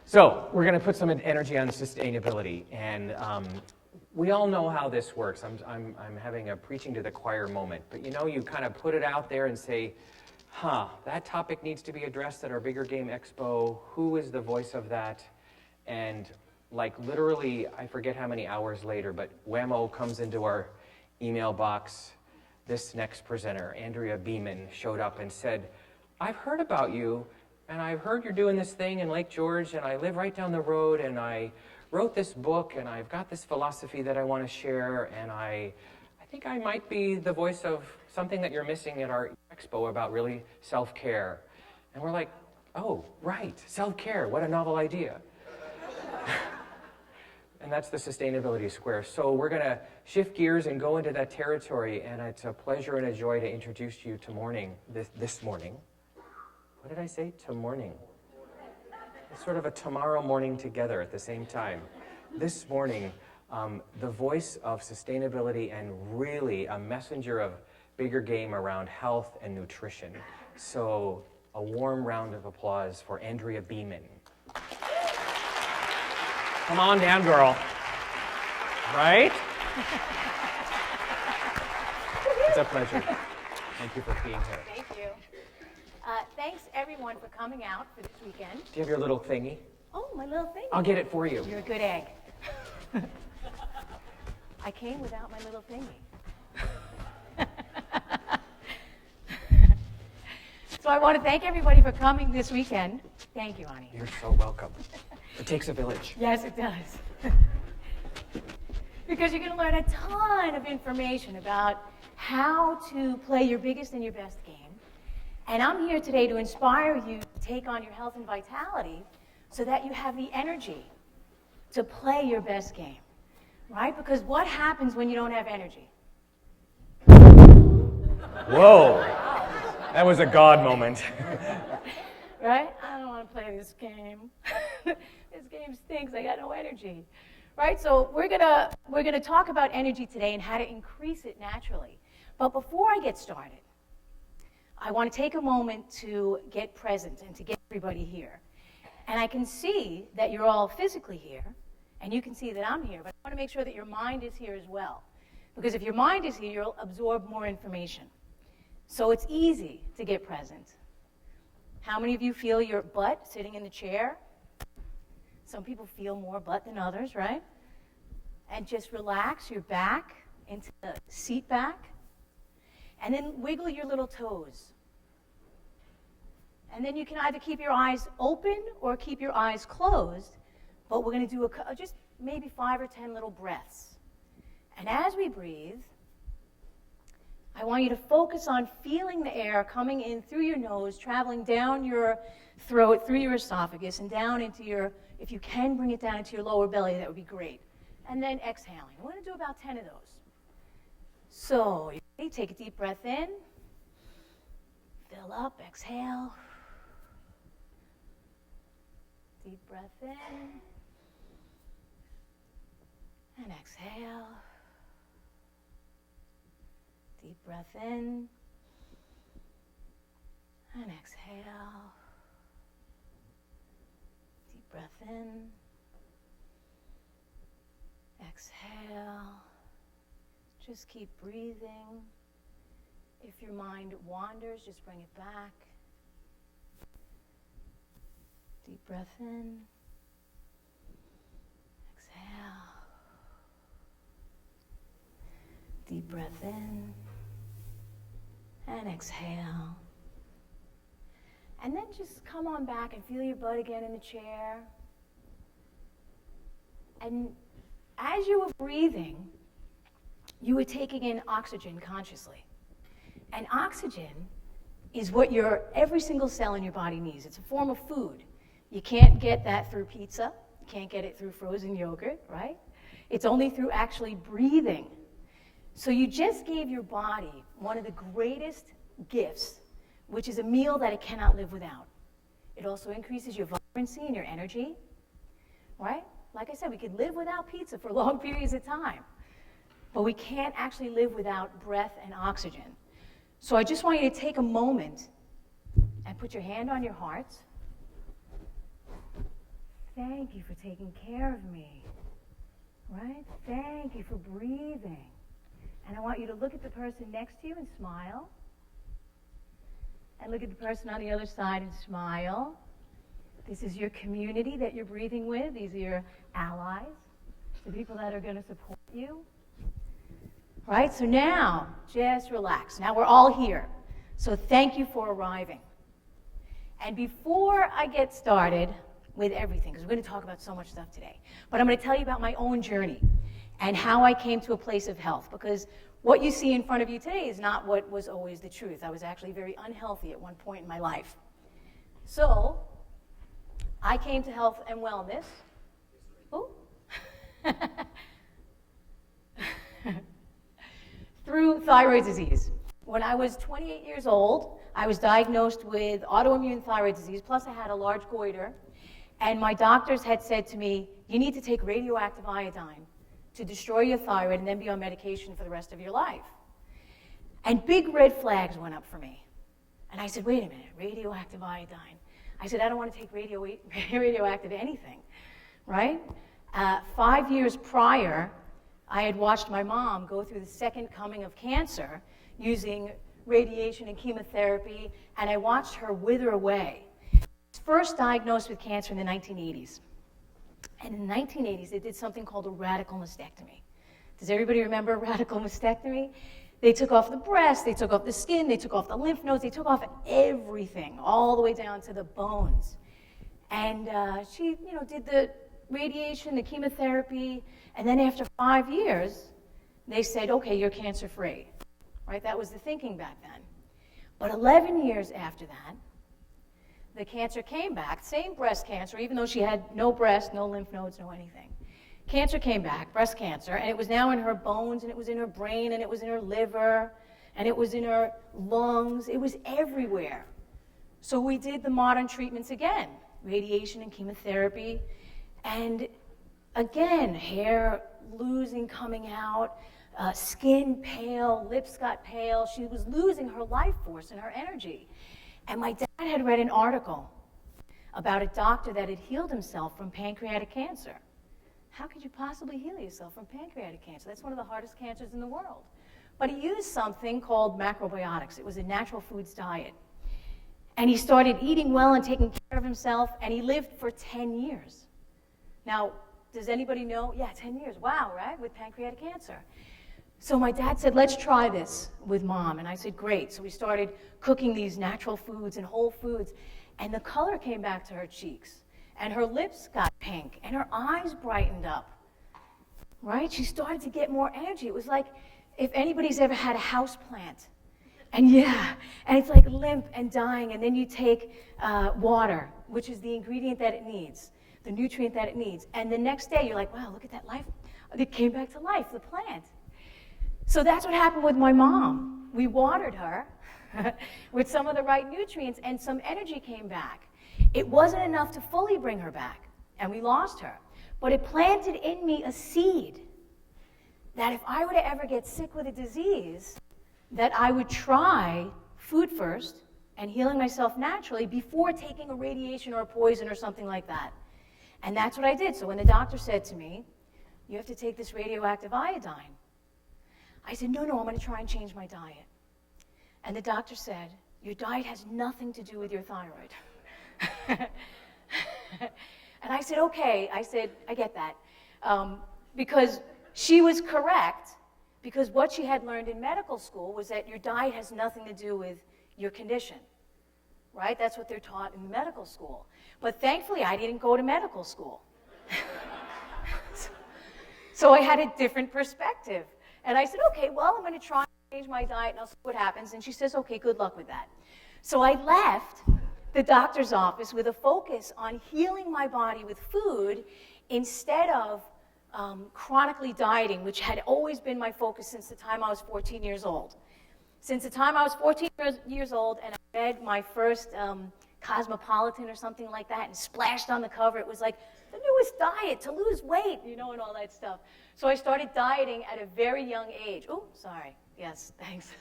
So we're going to put some energy on sustainability, and we all know how this works. I'm having a preaching to the choir moment, but you kind of put it out there and say, that topic needs to be addressed at our Bigger Game Expo. Who is the voice of that? And like literally, I forget how many hours later, but whammo comes into our email box. This next presenter, Andrea Beaman, showed up and said, I've heard about you, and I've heard you're doing this thing in Lake George, and I live right down the road, and I wrote this book, and I've got this philosophy that I want to share, and I think I might be the voice of something that you're missing at our expo about really self-care. And we're like, oh, right, self-care, what a novel idea. And that's the sustainability square. So we're going to shift gears and go into that territory, and it's a pleasure and a joy to introduce you to this morning. What did I say? To morning. It's sort of a tomorrow morning together at the same time. This morning, the voice of sustainability and really a messenger of bigger game around health and nutrition. So a warm round of applause for Andrea Beaman. Come on down, girl. Right? It's a pleasure. Thank you for being here. Thank you. Thanks, everyone, for coming out for this weekend. Do you have your little thingy? Oh, my little thingy. I'll get it for you. You're a good egg. I came without my little thingy. So I want to thank everybody for coming this weekend. Thank you, Ani. You're so welcome. It takes a village. Yes, it does. Because you're going to learn a ton of information about how to play your biggest and your best game. And I'm here today to inspire you to take on your health and vitality so that you have the energy to play your best game, right? Because what happens when you don't have energy? Whoa. That was a God moment. Right? I don't want to play this game. This game stinks. I got no energy. Right? So we're gonna talk about energy today and how to increase it naturally. But before I get started, I want to take a moment to get present and to get everybody here. And I can see that you're all physically here, and you can see that I'm here, but I want to make sure that your mind is here as well. Because if your mind is here, you'll absorb more information. So it's easy to get present. How many of you feel your butt sitting in the chair? Some people feel more butt than others, right? And just relax your back into the seat back. And then wiggle your little toes. And then you can either keep your eyes open or keep your eyes closed. But we're going to do just maybe 5 or 10 little breaths. And as we breathe, I want you to focus on feeling the air coming in through your nose, traveling down your throat, through your esophagus, and down into your, if you can bring it down into your lower belly, that would be great. And then exhaling. We're going to do about 10 of those. So, you ready? Take a deep breath in. Fill up, exhale. Deep breath in. And exhale. Deep breath in. And exhale. Deep breath in. Exhale. Just keep breathing. If your mind wanders, just bring it back. Deep breath in. Exhale. Deep breath in. And exhale. And then just come on back and feel your butt again in the chair. And as you were breathing, you were taking in oxygen consciously. And oxygen is what every single cell in your body needs. It's a form of food. You can't get that through pizza. You can't get it through frozen yogurt, right? It's only through actually breathing. So you just gave your body one of the greatest gifts, which is a meal that it cannot live without. It also increases your vibrancy and your energy, right? Like I said, we could live without pizza for long periods of time, but we can't actually live without breath and oxygen. So I just want you to take a moment and put your hand on your heart. thank you for taking care of me. Right? Thank you for breathing. And I want you to look at the person next to you and smile. And look at the person on the other side and smile. This is your community that you're breathing with. These are your allies, the people that are going to support you. Right? So now, just relax. Now we're all here. So thank you for arriving. And before I get started with everything, because we're going to talk about so much stuff today, but I'm going to tell you about my own journey and how I came to a place of health, because what you see in front of you today is not what was always the truth. I was actually very unhealthy at one point in my life. So I came to health and wellness. Oh. Through thyroid disease. When I was 28 years old, I was diagnosed with autoimmune thyroid disease, plus I had a large goiter, and my doctors had said to me, you need to take radioactive iodine to destroy your thyroid and then be on medication for the rest of your life. And big red flags went up for me. And I said, wait a minute, radioactive iodine. I said, I don't want to take radioactive anything, right? 5 years prior, I had watched my mom go through the second coming of cancer using radiation and chemotherapy, and I watched her wither away. She was first diagnosed with cancer in the 1980s. And in the 1980s, they did something called a radical mastectomy. Does everybody remember a radical mastectomy? They took off the breast, they took off the skin, they took off the lymph nodes, they took off everything, all the way down to the bones. And she, did the radiation, the chemotherapy, and then after 5 years, they said, okay, you're cancer-free. Right? That was the thinking back then. But 11 years after that, the cancer came back, same breast cancer, even though she had no breast, no lymph nodes, no anything. Cancer came back, breast cancer, and it was now in her bones, and it was in her brain, and it was in her liver, and it was in her lungs. It was everywhere. So we did the modern treatments again, radiation and chemotherapy, and again, hair losing, coming out, skin pale, lips got pale. She was losing her life force and her energy. And my dad had read an article about a doctor that had healed himself from pancreatic cancer. How could you possibly heal yourself from pancreatic cancer? That's one of the hardest cancers in the world. But he used something called macrobiotics. It was a natural foods diet. And he started eating well and taking care of himself, and he lived for 10 years. Now, does anybody know? Yeah, 10 years. Wow, right? With pancreatic cancer. So my dad said, let's try this with Mom. And I said, great. So we started cooking these natural foods and whole foods. And the color came back to her cheeks. And her lips got pink. And her eyes brightened up. Right? She started to get more energy. It was like if anybody's ever had a house plant. And and it's like limp and dying. And then you take water, which is the ingredient that it needs, the nutrient that it needs. And the next day you're like, wow, look at that life. It came back to life, the plant. So that's what happened with my mom. We watered her with some of the right nutrients, and some energy came back. It wasn't enough to fully bring her back, and we lost her. But it planted in me a seed that if I were to ever get sick with a disease, that I would try food first and healing myself naturally before taking a radiation or a poison or something like that. And that's what I did. So when the doctor said to me, you have to take this radioactive iodine, I said, no, I'm going to try and change my diet. And the doctor said, your diet has nothing to do with your thyroid. And I said, okay. I said, I get that. Because she was correct, because what she had learned in medical school was that your diet has nothing to do with your condition. Right? That's what they're taught in medical school. But thankfully, I didn't go to medical school. So I had a different perspective. And I said, okay, well, I'm going to try and change my diet, and I'll see what happens. And she says, okay, good luck with that. So I left the doctor's office with a focus on healing my body with food instead of chronically dieting, which had always been my focus since the time I was 14 years old. Since the time I was 14 years old, and I read my first Cosmopolitan or something like that, and splashed on the cover, it was like the newest diet to lose weight, and all that stuff. So I started dieting at a very young age. Oh, sorry. Yes, thanks.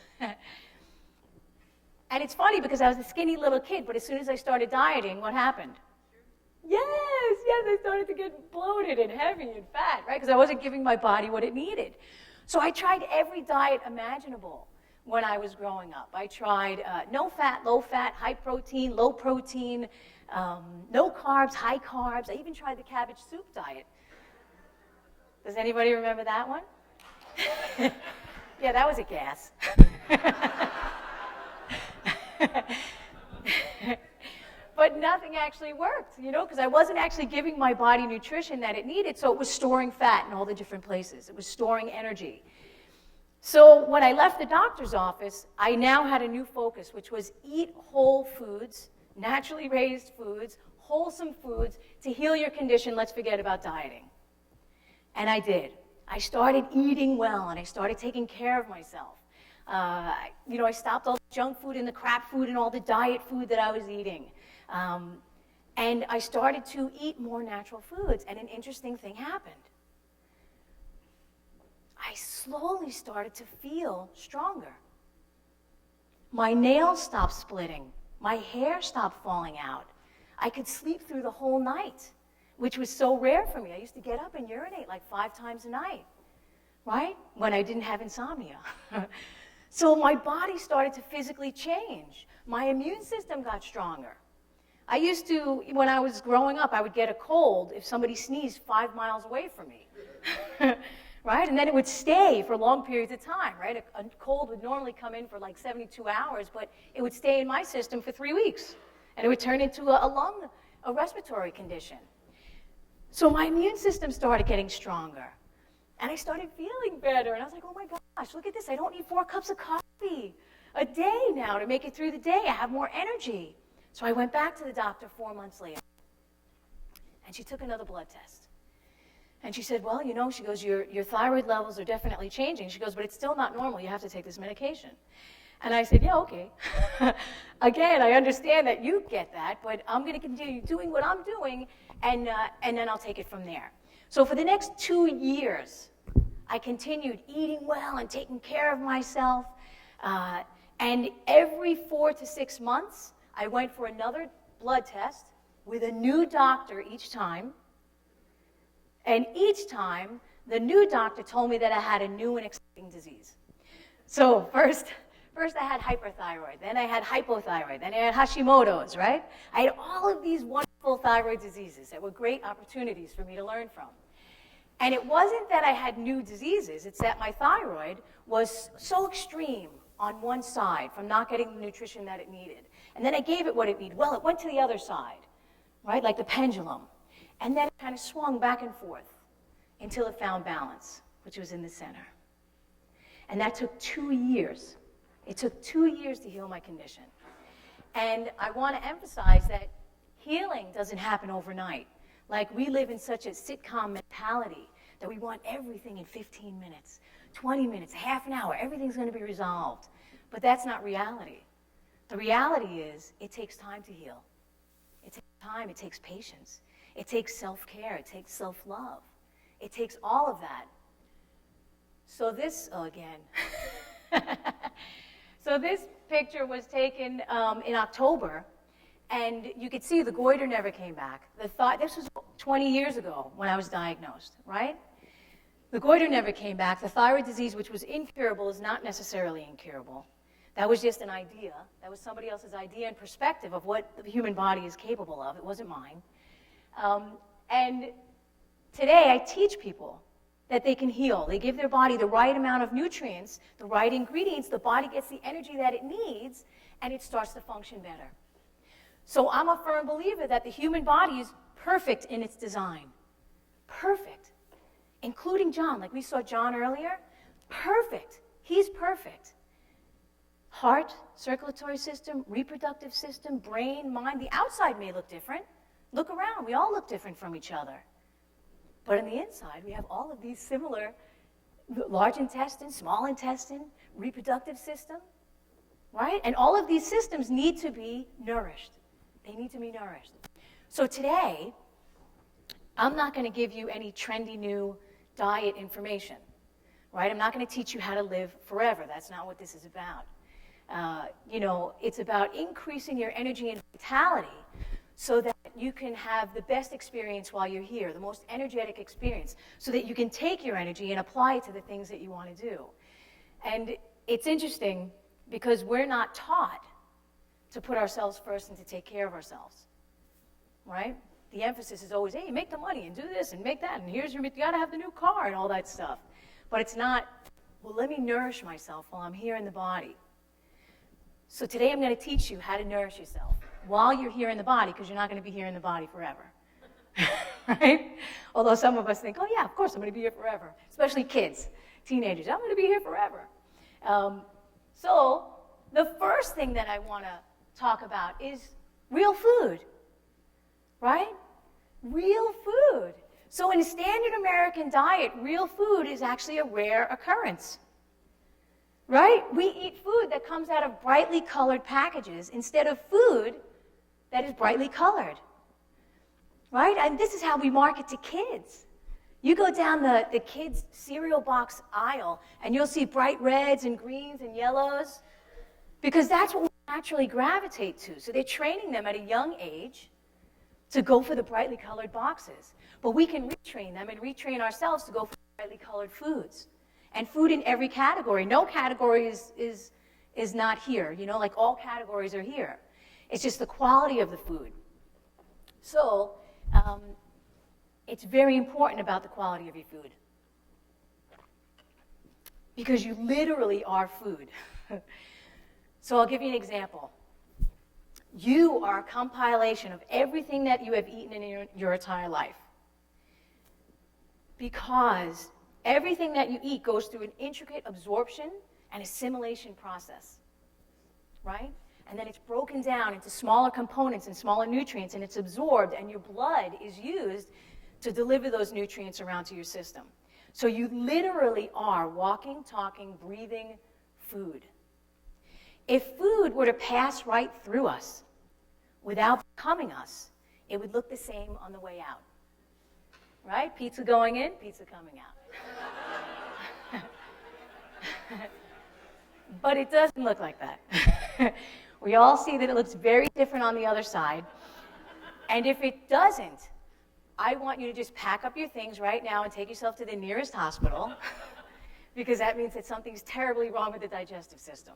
And it's funny because I was a skinny little kid, but as soon as I started dieting, what happened? Yes, I started started to get bloated and heavy and fat, right? Because I wasn't giving my body what it needed. So I tried every diet imaginable when I was growing up. I tried no fat, low fat, high protein, low protein, no carbs, high carbs. I even tried the cabbage soup diet. Does anybody remember that one? Yeah, that was a gas. But nothing actually worked, because I wasn't actually giving my body nutrition that it needed, so it was storing fat in all the different places. It was storing energy. So when I left the doctor's office, I now had a new focus, which was eat whole foods, naturally raised foods, wholesome foods to heal your condition. Let's forget about dieting. And I did. I started eating well, and I started taking care of myself. I stopped all the junk food and the crap food and all the diet food that I was eating. And I started to eat more natural foods, and an interesting thing happened. I slowly started to feel stronger. My nails stopped splitting. My hair stopped falling out. I could sleep through the whole night, which was so rare for me. I used to get up and urinate like 5 times a night, right? When I didn't have insomnia. So my body started to physically change. My immune system got stronger. I used to, when I was growing up, I would get a cold if somebody sneezed 5 miles away from me, right? And then it would stay for long periods of time, right? A cold would normally come in for like 72 hours, but it would stay in my system for 3 weeks, and it would turn into a respiratory condition. So my immune system started getting stronger, and I started feeling better, and I was like, oh my gosh, look at this. I don't need 4 cups of coffee a day now to make it through the day. I have more energy. So I went back to the doctor 4 months later, and she took another blood test. And she said, well, she goes, your thyroid levels are definitely changing. She goes, but it's still not normal. You have to take this medication. And I said, yeah, okay. Again, I understand that you get that, but I'm going to continue doing what I'm doing, and then I'll take it from there. So for the next 2 years, I continued eating well and taking care of myself. And every 4 to 6 months, I went for another blood test with a new doctor each time. And each time, the new doctor told me that I had a new and exciting disease. So first I had hyperthyroid, then I had hypothyroid, then I had Hashimoto's, right? I had all of these wonderful thyroid diseases that were great opportunities for me to learn from. And it wasn't that I had new diseases, it's that my thyroid was so extreme on one side from not getting the nutrition that it needed. And then I gave it what it needed. Well, it went to the other side, right, like the pendulum. And then it kind of swung back and forth until it found balance, which was in the center. And that took 2 years. It took 2 years to heal my condition. And I want to emphasize that healing doesn't happen overnight. Like, we live in such a sitcom mentality that we want everything in 15 minutes, 20 minutes, half an hour, everything's going to be resolved. But that's not reality. The reality is it takes time to heal. It takes time, it takes patience. It takes self-care, it takes self-love. It takes all of that. So this picture was taken in October, and you could see the goiter never came back. This was 20 years ago when I was diagnosed, right? The goiter never came back. The thyroid disease, which was incurable, is not necessarily incurable. That was just an idea. That was somebody else's idea and perspective of what the human body is capable of. It wasn't mine. And today I teach people that they can heal. They give their body the right amount of nutrients, the right ingredients, the body gets the energy that it needs, and it starts to function better. So I'm a firm believer that the human body is perfect in its design. Perfect. Including John, like we saw John earlier. Perfect. He's perfect. Heart, circulatory system, reproductive system, brain, mind. The outside may look different. Look around. We all look different from each other. But on the inside, we have all of these similar large intestine, small intestine, reproductive system, right? And all of these systems need to be nourished. They need to be nourished. So today, I'm not going to give you any trendy new diet information, right? I'm not going to teach you how to live forever. That's not what this is about. It's about increasing your energy and vitality so that you can have the best experience while you're here, the most energetic experience, so that you can take your energy and apply it to the things that you want to do. And it's interesting because we're not taught to put ourselves first and to take care of ourselves, right? The emphasis is always, hey, make the money and do this and make that, and here's your, you gotta have the new car and all that stuff. But it's not, well, let me nourish myself while I'm here in the body. So today I'm going to teach you how to nourish yourself while you're here in the body, because you're not going to be here in the body forever, right? Although some of us think, oh yeah, of course I'm going to be here forever, especially kids, teenagers. I'm going to be here forever. So the first thing that I want to talk about is real food, right? Real food. So in a standard American diet, real food is actually a rare occurrence. Right? We eat food that comes out of brightly colored packages instead of food that is brightly colored. Right? And this is how we market to kids. You go down the kids' cereal box aisle, and you'll see bright reds and greens and yellows, because that's what we naturally gravitate to. So they're training them at a young age to go for the brightly colored boxes. But we can retrain them and retrain ourselves to go for brightly colored foods. And food in every category. No category is not here. You know, like all categories are here. It's just the quality of the food. So it's very important about the quality of your food, because you literally are food. So I'll give you an example. You are a compilation of everything that you have eaten in your entire life, because everything that you eat goes through an intricate absorption and assimilation process, right? And then it's broken down into smaller components and smaller nutrients, and it's absorbed, and your blood is used to deliver those nutrients around to your system. So you literally are walking, talking, breathing food. If food were to pass right through us without becoming us, it would look the same on the way out. Right? Pizza going in, pizza coming out. But it doesn't look like that. We all see that it looks very different on the other side. And if it doesn't, I want you to just pack up your things right now and take yourself to the nearest hospital, because that means that something's terribly wrong with the digestive system.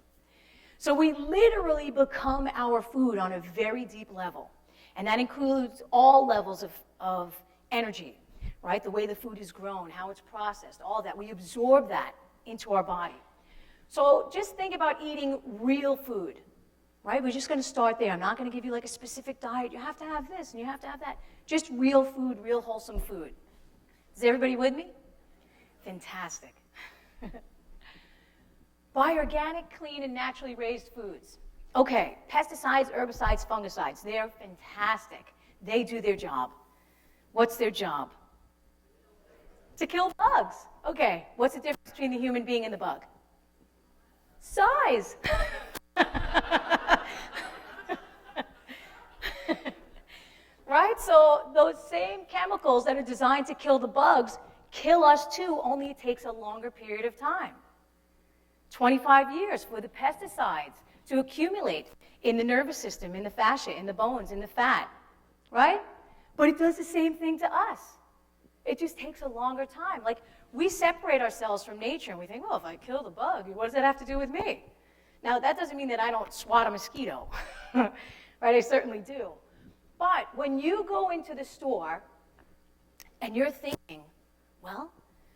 So we literally become our food on a very deep level. And that includes all levels of energy, right? The way the food is grown, how it's processed, all that. We absorb that into our body. So just think about eating real food, right? We're just going to start there. I'm not going to give you like a specific diet. You have to have this and you have to have that. Just real food, real wholesome food. Is everybody with me? Fantastic. Buy organic, clean, and naturally raised foods. Okay, pesticides, herbicides, fungicides, they're fantastic. They do their job. What's their job? To kill bugs. Okay, what's the difference between the human being and the bug? Size. Right? So those same chemicals that are designed to kill the bugs kill us too, only it takes a longer period of time. 25 years for the pesticides to accumulate in the nervous system, in the fascia, in the bones, in the fat, right? But it does the same thing to us. It just takes a longer time. Like, we separate ourselves from nature and we think, well, if I kill the bug, what does that have to do with me? Now, that doesn't mean that I don't swat a mosquito, right? I certainly do. But when you go into the store and you're thinking, well,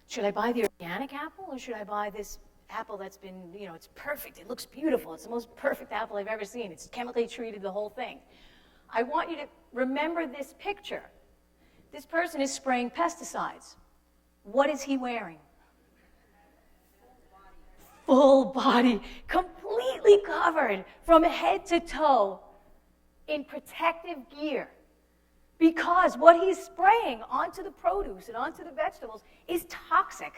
should I buy the organic apple or should I buy this apple that's been, it's perfect, it looks beautiful, it's the most perfect apple I've ever seen, it's chemically treated, the whole thing. I want you to remember this picture. This person is spraying pesticides. What is he wearing? Full body, completely covered from head to toe in protective gear. Because what he's spraying onto the produce and onto the vegetables is toxic.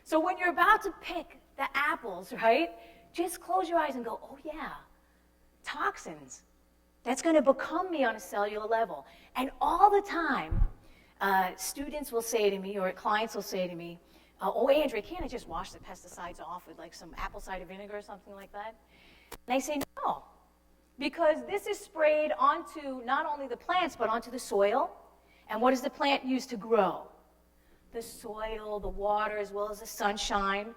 So when you're about to pick the apples, right, just close your eyes and go, oh yeah, toxins. That's going to become me on a cellular level. And all the time, students will say to me, or clients will say to me, oh, Andrea, can't I just wash the pesticides off with like some apple cider vinegar or something like that? And I say, no. because this is sprayed onto not only the plants, but onto the soil. And what does the plant use to grow? The soil, the water, as well as the sunshine.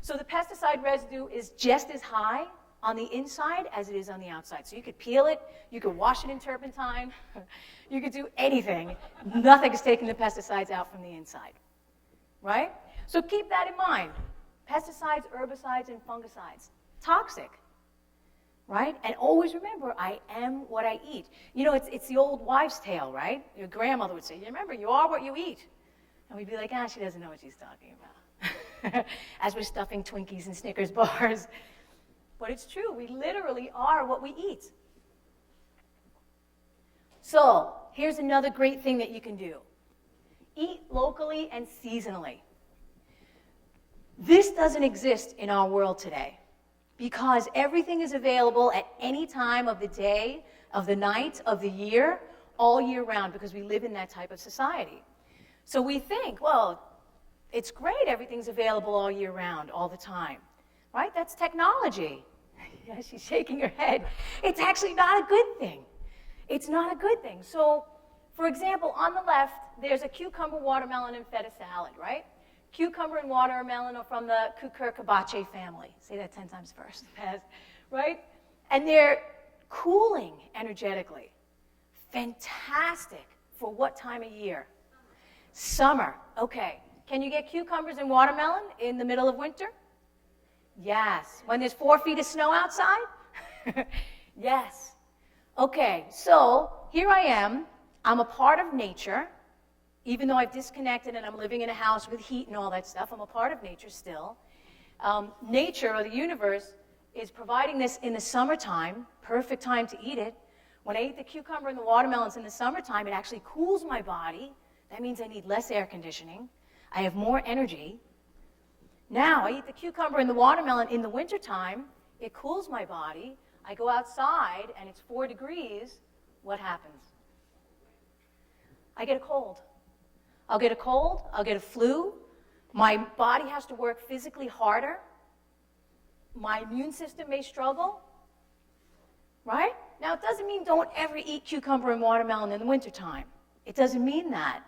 So the pesticide residue is just as high on the inside as it is on the outside. So you could peel it, you could wash it in turpentine, you could do anything. Nothing is taking the pesticides out from the inside, right? So keep that in mind. Pesticides, herbicides, and fungicides, toxic, right? And always remember, I am what I eat. You know, it's the old wives' tale, right? Your grandmother would say, remember, you are what you eat. And we'd be like, she doesn't know what she's talking about. As we're stuffing Twinkies and Snickers bars. But it's true, we literally are what we eat. So, here's another great thing that you can do. Eat locally and seasonally. This doesn't exist in our world today because everything is available at any time of the day, of the night, of the year, all year round because we live in that type of society. So we think, well, it's great, everything's available all year round, all the time, right? That's technology. Yeah, she's shaking her head. It's actually not a good thing. It's not a good thing. So, for example, on the left, there's a cucumber, watermelon, and feta salad, right? Cucumber and watermelon are from the cucurbitaceae family. Say that 10 times first, right? And they're cooling energetically. Fantastic for what time of year? Summer. Okay. Can you get cucumbers and watermelon in the middle of winter? Yes. When there's 4 feet of snow outside? Yes. Okay, so here I am. I'm a part of nature. Even though I've disconnected and I'm living in a house with heat and all that stuff, I'm a part of nature still. Nature, or the universe, is providing this in the summertime, perfect time to eat it. When I eat the cucumber and the watermelons in the summertime, it actually cools my body. That means I need less air conditioning. I have more energy. Now, I eat the cucumber and the watermelon in the wintertime. It cools my body. I go outside, and it's 4 degrees. What happens? I get a cold. I'll get a cold. I'll get a flu. My body has to work physically harder. My immune system may struggle. Right? Now, it doesn't mean don't ever eat cucumber and watermelon in the wintertime. It doesn't mean that.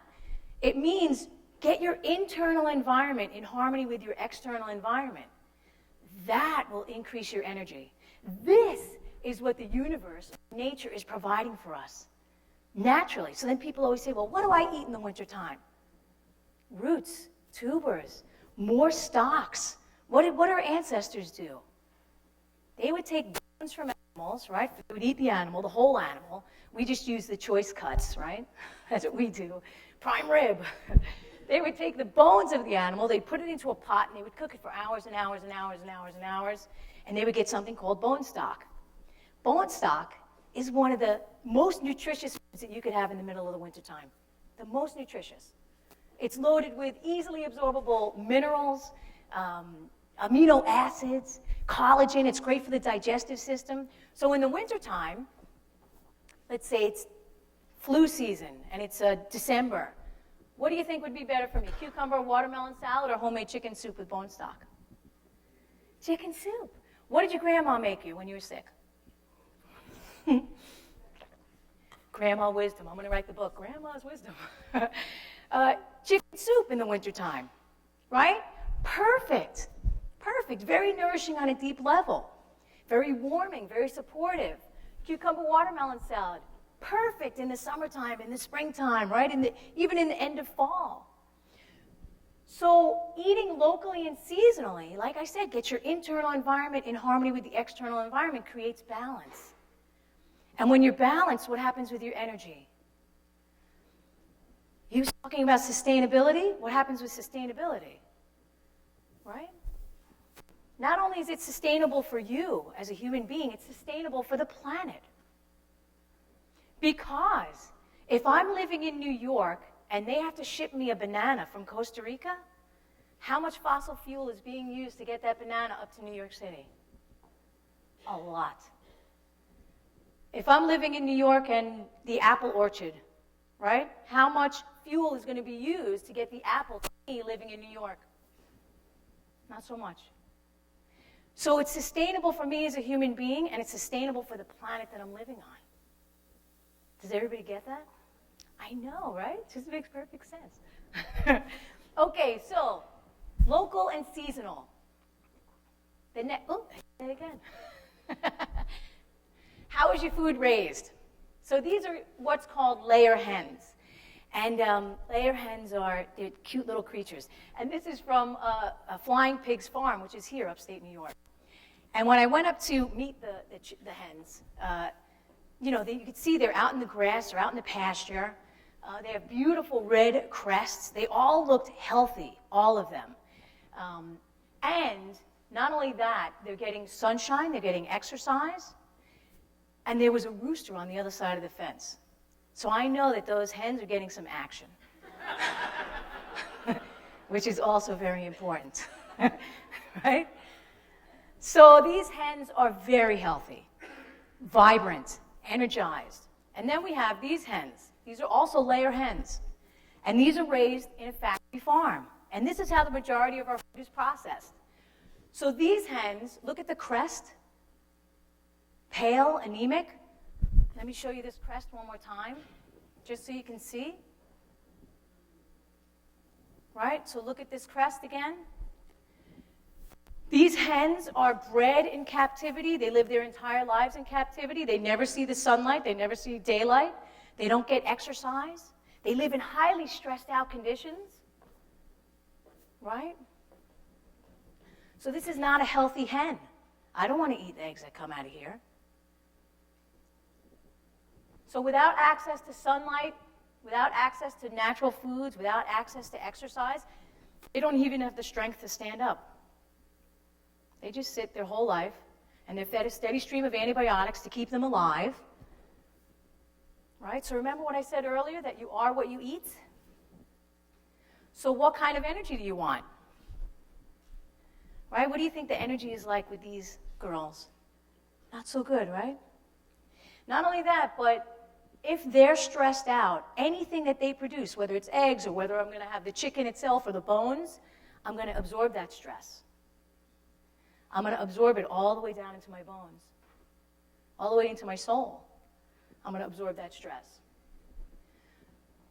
It means get your internal environment in harmony with your external environment. That will increase your energy. This is what the universe, nature, is providing for us naturally. So then people always say, well, what do I eat in the wintertime? Roots, tubers, more stalks. What did our ancestors do? They would take bones from animals, right? They would eat the animal, the whole animal. We just use the choice cuts, right? That's what we do. Prime rib. They would take the bones of the animal, they'd put it into a pot, and they would cook it for hours and hours and hours and hours and hours, and they would get something called bone stock. Bone stock is one of the most nutritious foods that you could have in the middle of the wintertime. The most nutritious. It's loaded with easily absorbable minerals, amino acids, collagen. It's great for the digestive system. So in the wintertime, let's say it's flu season, and it's December. What do you think would be better for me, cucumber, watermelon salad, or homemade chicken soup with bone stock? Chicken soup. What did your grandma make you when you were sick? Grandma wisdom. I'm going to write the book, Grandma's Wisdom. Chicken soup in the wintertime, right? Perfect. Perfect. Very nourishing on a deep level. Very warming, very supportive. Cucumber, watermelon salad. Perfect in the summertime, in the springtime, right? Even in the end of fall. So eating locally and seasonally, like I said, get your internal environment in harmony with the external environment, creates balance. And when you're balanced, what happens with your energy? He was talking about sustainability. What happens with sustainability? Right? Not only is it sustainable for you as a human being, it's sustainable for the planet. Because if I'm living in New York and they have to ship me a banana from Costa Rica, how much fossil fuel is being used to get that banana up to New York City? A lot. If I'm living in New York and the apple orchard, right? How much fuel is going to be used to get the apple to me living in New York? Not so much. So it's sustainable for me as a human being, and it's sustainable for the planet that I'm living on. Does everybody get that? I know, right? It just makes perfect sense. Okay, so local and seasonal. Again. How is your food raised? So these are what's called layer hens. And layer hens they're cute little creatures. And this is from a Flying Pigs farm, which is here, upstate New York. And when I went up to meet the hens, you could see they're out in the grass or out in the pasture. They have beautiful red crests. They all looked healthy, all of them. And not only that, they're getting sunshine, they're getting exercise, and there was a rooster on the other side of the fence. So I know that those hens are getting some action, which is also very important, right? So these hens are very healthy, vibrant, energized. And then we have these hens. These are also layer hens. And these are raised in a factory farm. And this is how the majority of our food is processed. So these hens, look at the crest, pale, anemic. Let me show you this crest one more time, just so you can see. Right, so look at this crest again. These hens are bred in captivity. They live their entire lives in captivity. They never see the sunlight. They never see daylight. They don't get exercise. They live in highly stressed out conditions. Right? So this is not a healthy hen. I don't want to eat eggs that come out of here. So without access to sunlight, without access to natural foods, without access to exercise, they don't even have the strength to stand up. They just sit their whole life, and they're fed a steady stream of antibiotics to keep them alive. Right? So remember what I said earlier, that you are what you eat? So what kind of energy do you want? Right? What do you think the energy is like with these girls? Not so good, right? Not only that, but if they're stressed out, anything that they produce, whether it's eggs or whether I'm going to have the chicken itself or the bones, I'm going to absorb that stress. I'm going to absorb it all the way down into my bones, all the way into my soul. I'm going to absorb that stress.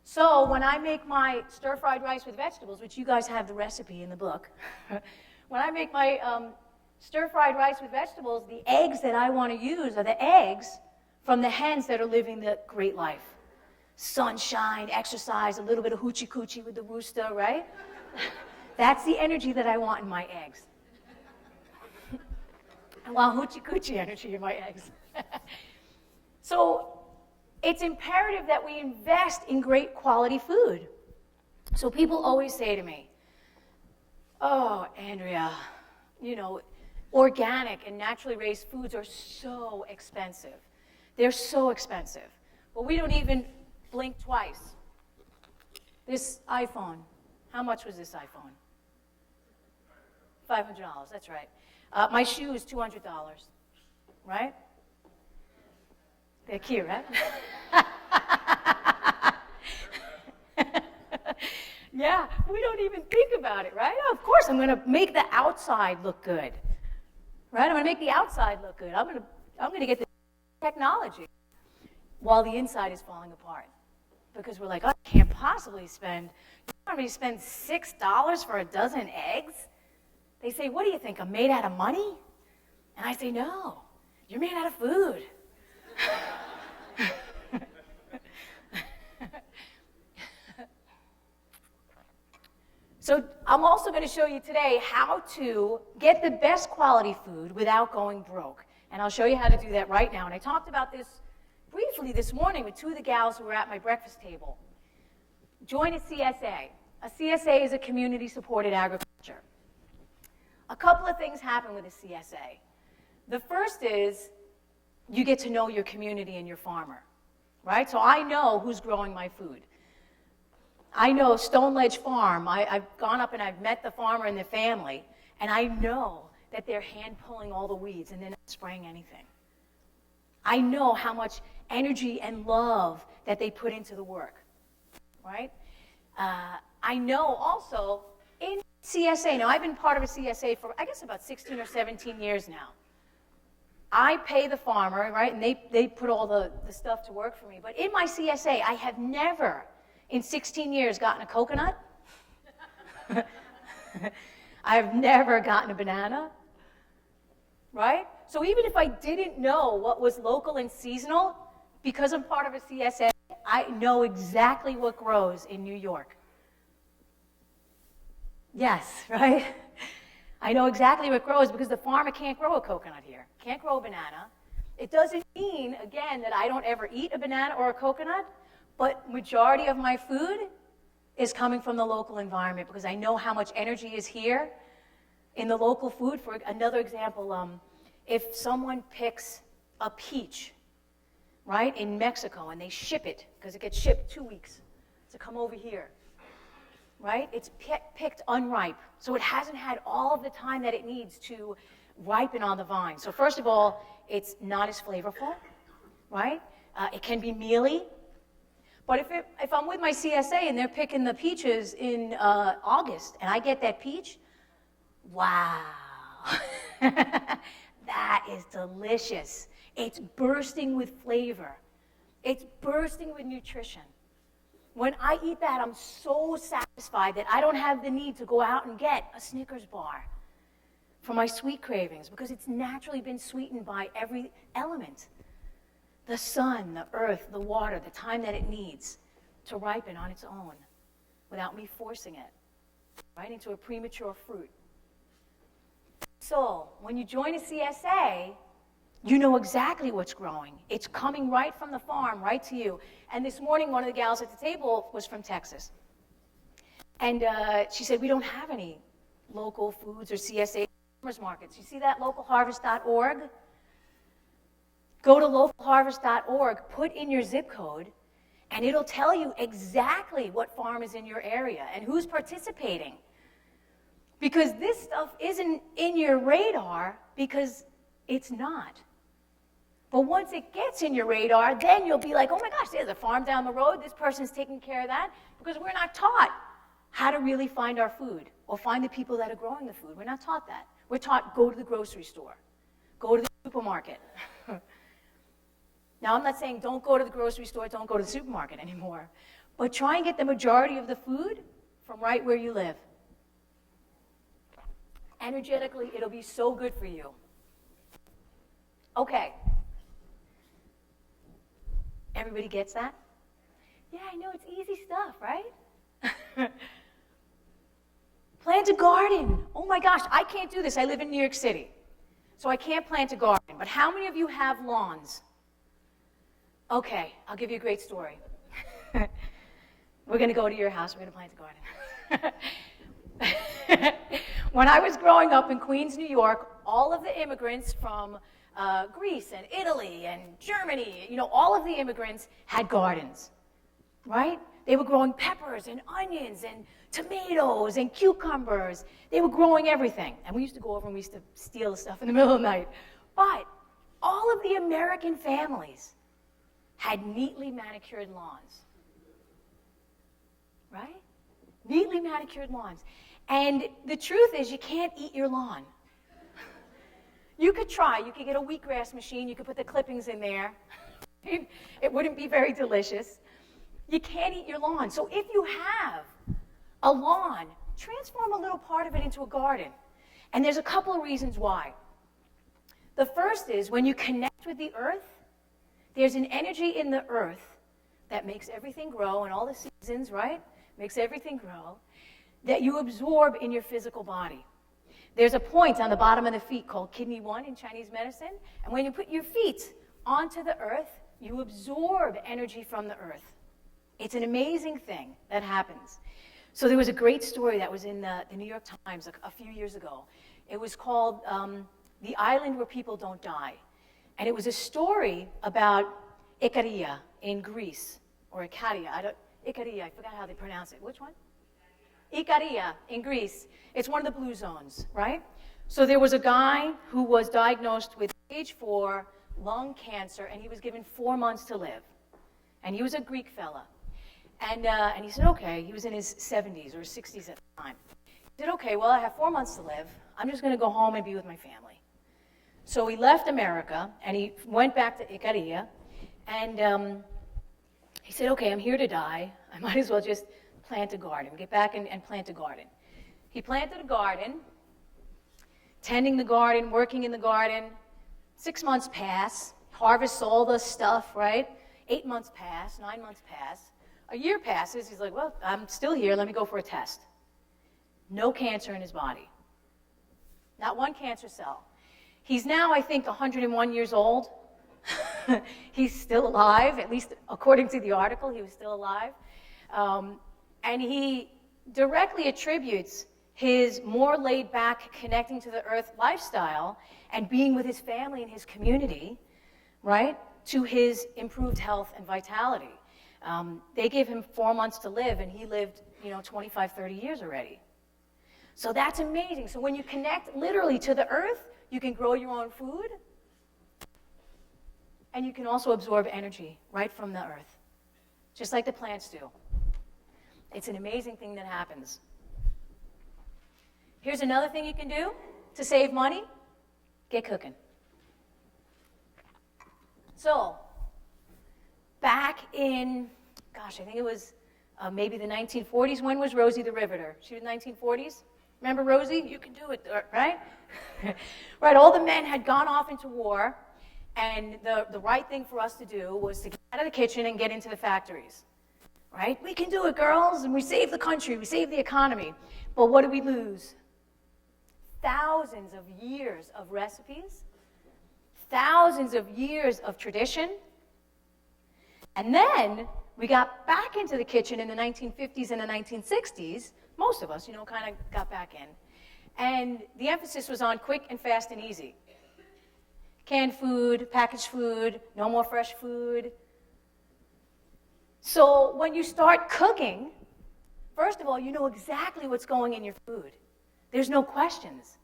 So when I make my stir-fried rice with vegetables, which you guys have the recipe in the book, when I make my stir-fried rice with vegetables, the eggs that I want to use are the eggs from the hens that are living the great life. Sunshine, exercise, a little bit of hoochie-coochie with the rooster, right? That's the energy that I want in my eggs. I want hoochie-coochie energy in my eggs. So it's imperative that we invest in great quality food. So people always say to me, oh, Andrea, organic and naturally raised foods are so expensive. They're so expensive. Well, we don't even blink twice. This iPhone, how much was this iPhone? $500, that's right. My shoes, $200, right? They're cute, right? Yeah, we don't even think about it, right? Oh, of course, I'm going to make the outside look good, right? I'm going to make the outside look good. I'm going to get the technology while the inside is falling apart, because we're like, oh, I can't possibly spend. You want me to spend $6 for a dozen eggs? They say, what do you think? I'm made out of money? And I say, no, you're made out of food. So I'm also going to show you today how to get the best quality food without going broke. And I'll show you how to do that right now. And I talked about this briefly this morning with two of the gals who were at my breakfast table. Join a CSA. A CSA is a community-supported agriculture. A couple of things happen with a CSA. The first is you get to know your community and your farmer, right? So I know who's growing my food. I know Stone Ledge Farm. I've gone up and I've met the farmer and the family, and I know that they're hand-pulling all the weeds and they're not spraying anything. I know how much energy and love that they put into the work, right? I know also in CSA, now I've been part of a CSA for, I guess, about 16 or 17 years now. I pay the farmer, right, and they put all the stuff to work for me. But in my CSA, I have never, in 16 years, gotten a coconut. I've never gotten a banana, right? So even if I didn't know what was local and seasonal, because I'm part of a CSA, I know exactly what grows in New York. Yes, right? I know exactly what grows because the farmer can't grow a coconut here, can't grow a banana. It doesn't mean, again, that I don't ever eat a banana or a coconut, but majority of my food is coming from the local environment because I know how much energy is here in the local food. For another example, if someone picks a peach, right, in Mexico, and they ship it, because it gets shipped 2 weeks to come over here, right? It's picked unripe, so it hasn't had all of the time that it needs to ripen on the vine. So first of all, it's not as flavorful, right? It can be mealy. But if I'm with my CSA and they're picking the peaches in August, and I get that peach, wow, that is delicious. It's bursting with flavor. It's bursting with nutrition. When I eat that, I'm so satisfied that I don't have the need to go out and get a Snickers bar for my sweet cravings because it's naturally been sweetened by every element. The sun, the earth, the water, the time that it needs to ripen on its own without me forcing it, right, into a premature fruit. So when you join a CSA, you know exactly what's growing. It's coming right from the farm, right to you. And this morning, one of the gals at the table was from Texas. And she said, we don't have any local foods or CSA farmers markets. You see that, localharvest.org? Go to localharvest.org, put in your zip code, and it'll tell you exactly what farm is in your area and who's participating. Because this stuff isn't in your radar because it's not. But once it gets in your radar, then you'll be like, oh my gosh, there's a farm down the road. This person's taking care of that. Because we're not taught how to really find our food or find the people that are growing the food. We're not taught that. We're taught go to the grocery store, go to the supermarket. Now, I'm not saying don't go to the grocery store, don't go to the supermarket anymore. But try and get the majority of the food from right where you live. Energetically, it'll be so good for you. Okay. Everybody gets that? Yeah, I know, it's easy stuff, right? Plant a garden. Oh my gosh, I can't do this. I live in New York City, so I can't plant a garden. But how many of you have lawns? Okay, I'll give you a great story. We're going to go to your house. We're going to plant a garden. When I was growing up in Queens, New York, all of the immigrants from Greece and Italy and Germany, you know, all of the immigrants had gardens, right? They were growing peppers and onions and tomatoes and cucumbers. They were growing everything. And we used to go over and we used to steal the stuff in the middle of the night. But all of the American families had neatly manicured lawns, right? Neatly manicured lawns. And the truth is you can't eat your lawn. You could try. You could get a wheatgrass machine. You could put the clippings in there. It wouldn't be very delicious. You can't eat your lawn. So if you have a lawn, transform a little part of it into a garden. And there's a couple of reasons why. The first is when you connect with the earth, there's an energy in the earth that makes everything grow, and all the seasons, right? Makes everything grow, that you absorb in your physical body. There's a point on the bottom of the feet called kidney 1 in Chinese medicine, and when you put your feet onto the earth, you absorb energy from the earth. It's an amazing thing that happens. So there was a great story that was in the New York Times a few years ago. It was called The Island Where People Don't Die. And it was a story about Ikaria in Greece, or Ikaria, I forgot how they pronounce it. Which one? Ikaria in Greece. It's one of the blue zones, right? So there was a guy who was diagnosed with stage 4 lung cancer, and he was given 4 months to live. And he was a Greek fella. And he said, okay, he was in his 70s or 60s at the time. He said, okay, well, I have 4 months to live. I'm just going to go home and be with my family. So he left America, and he went back to Icaria, and he said, okay, I'm here to die. I might as well just plant a garden, get back and plant a garden. He planted a garden, tending the garden, working in the garden. 6 months pass, harvests all the stuff, right? 8 months pass, 9 months pass. A year passes, he's like, well, I'm still here, let me go for a test. No cancer in his body. Not one cancer cell. He's now, I think, 101 years old. He's still alive, at least according to the article, he was still alive. And he directly attributes his more laid-back, connecting to the earth lifestyle and being with his family and his community, right, to his improved health and vitality. They gave him 4 months to live, and he lived, 25, 30 years already. So that's amazing. So when you connect literally to the earth, you can grow your own food, and you can also absorb energy right from the earth, just like the plants do. It's an amazing thing that happens. Here's another thing you can do to save money. Get cooking. So, back in, I think it was maybe the 1940s. When was Rosie the Riveter? She was 1940s? Remember Rosie? You can do it, right? Right, all the men had gone off into war, and the right thing for us to do was to get out of the kitchen and get into the factories. Right? We can do it, girls, and we save the country, we save the economy. But what do we lose? Thousands of years of recipes, thousands of years of tradition. And then we got back into the kitchen in the 1950s and the 1960s. Most of us, kind of got back in. And the emphasis was on quick and fast and easy. Canned food, packaged food, no more fresh food. So when you start cooking, first of all, you know exactly what's going in your food. There's no questions.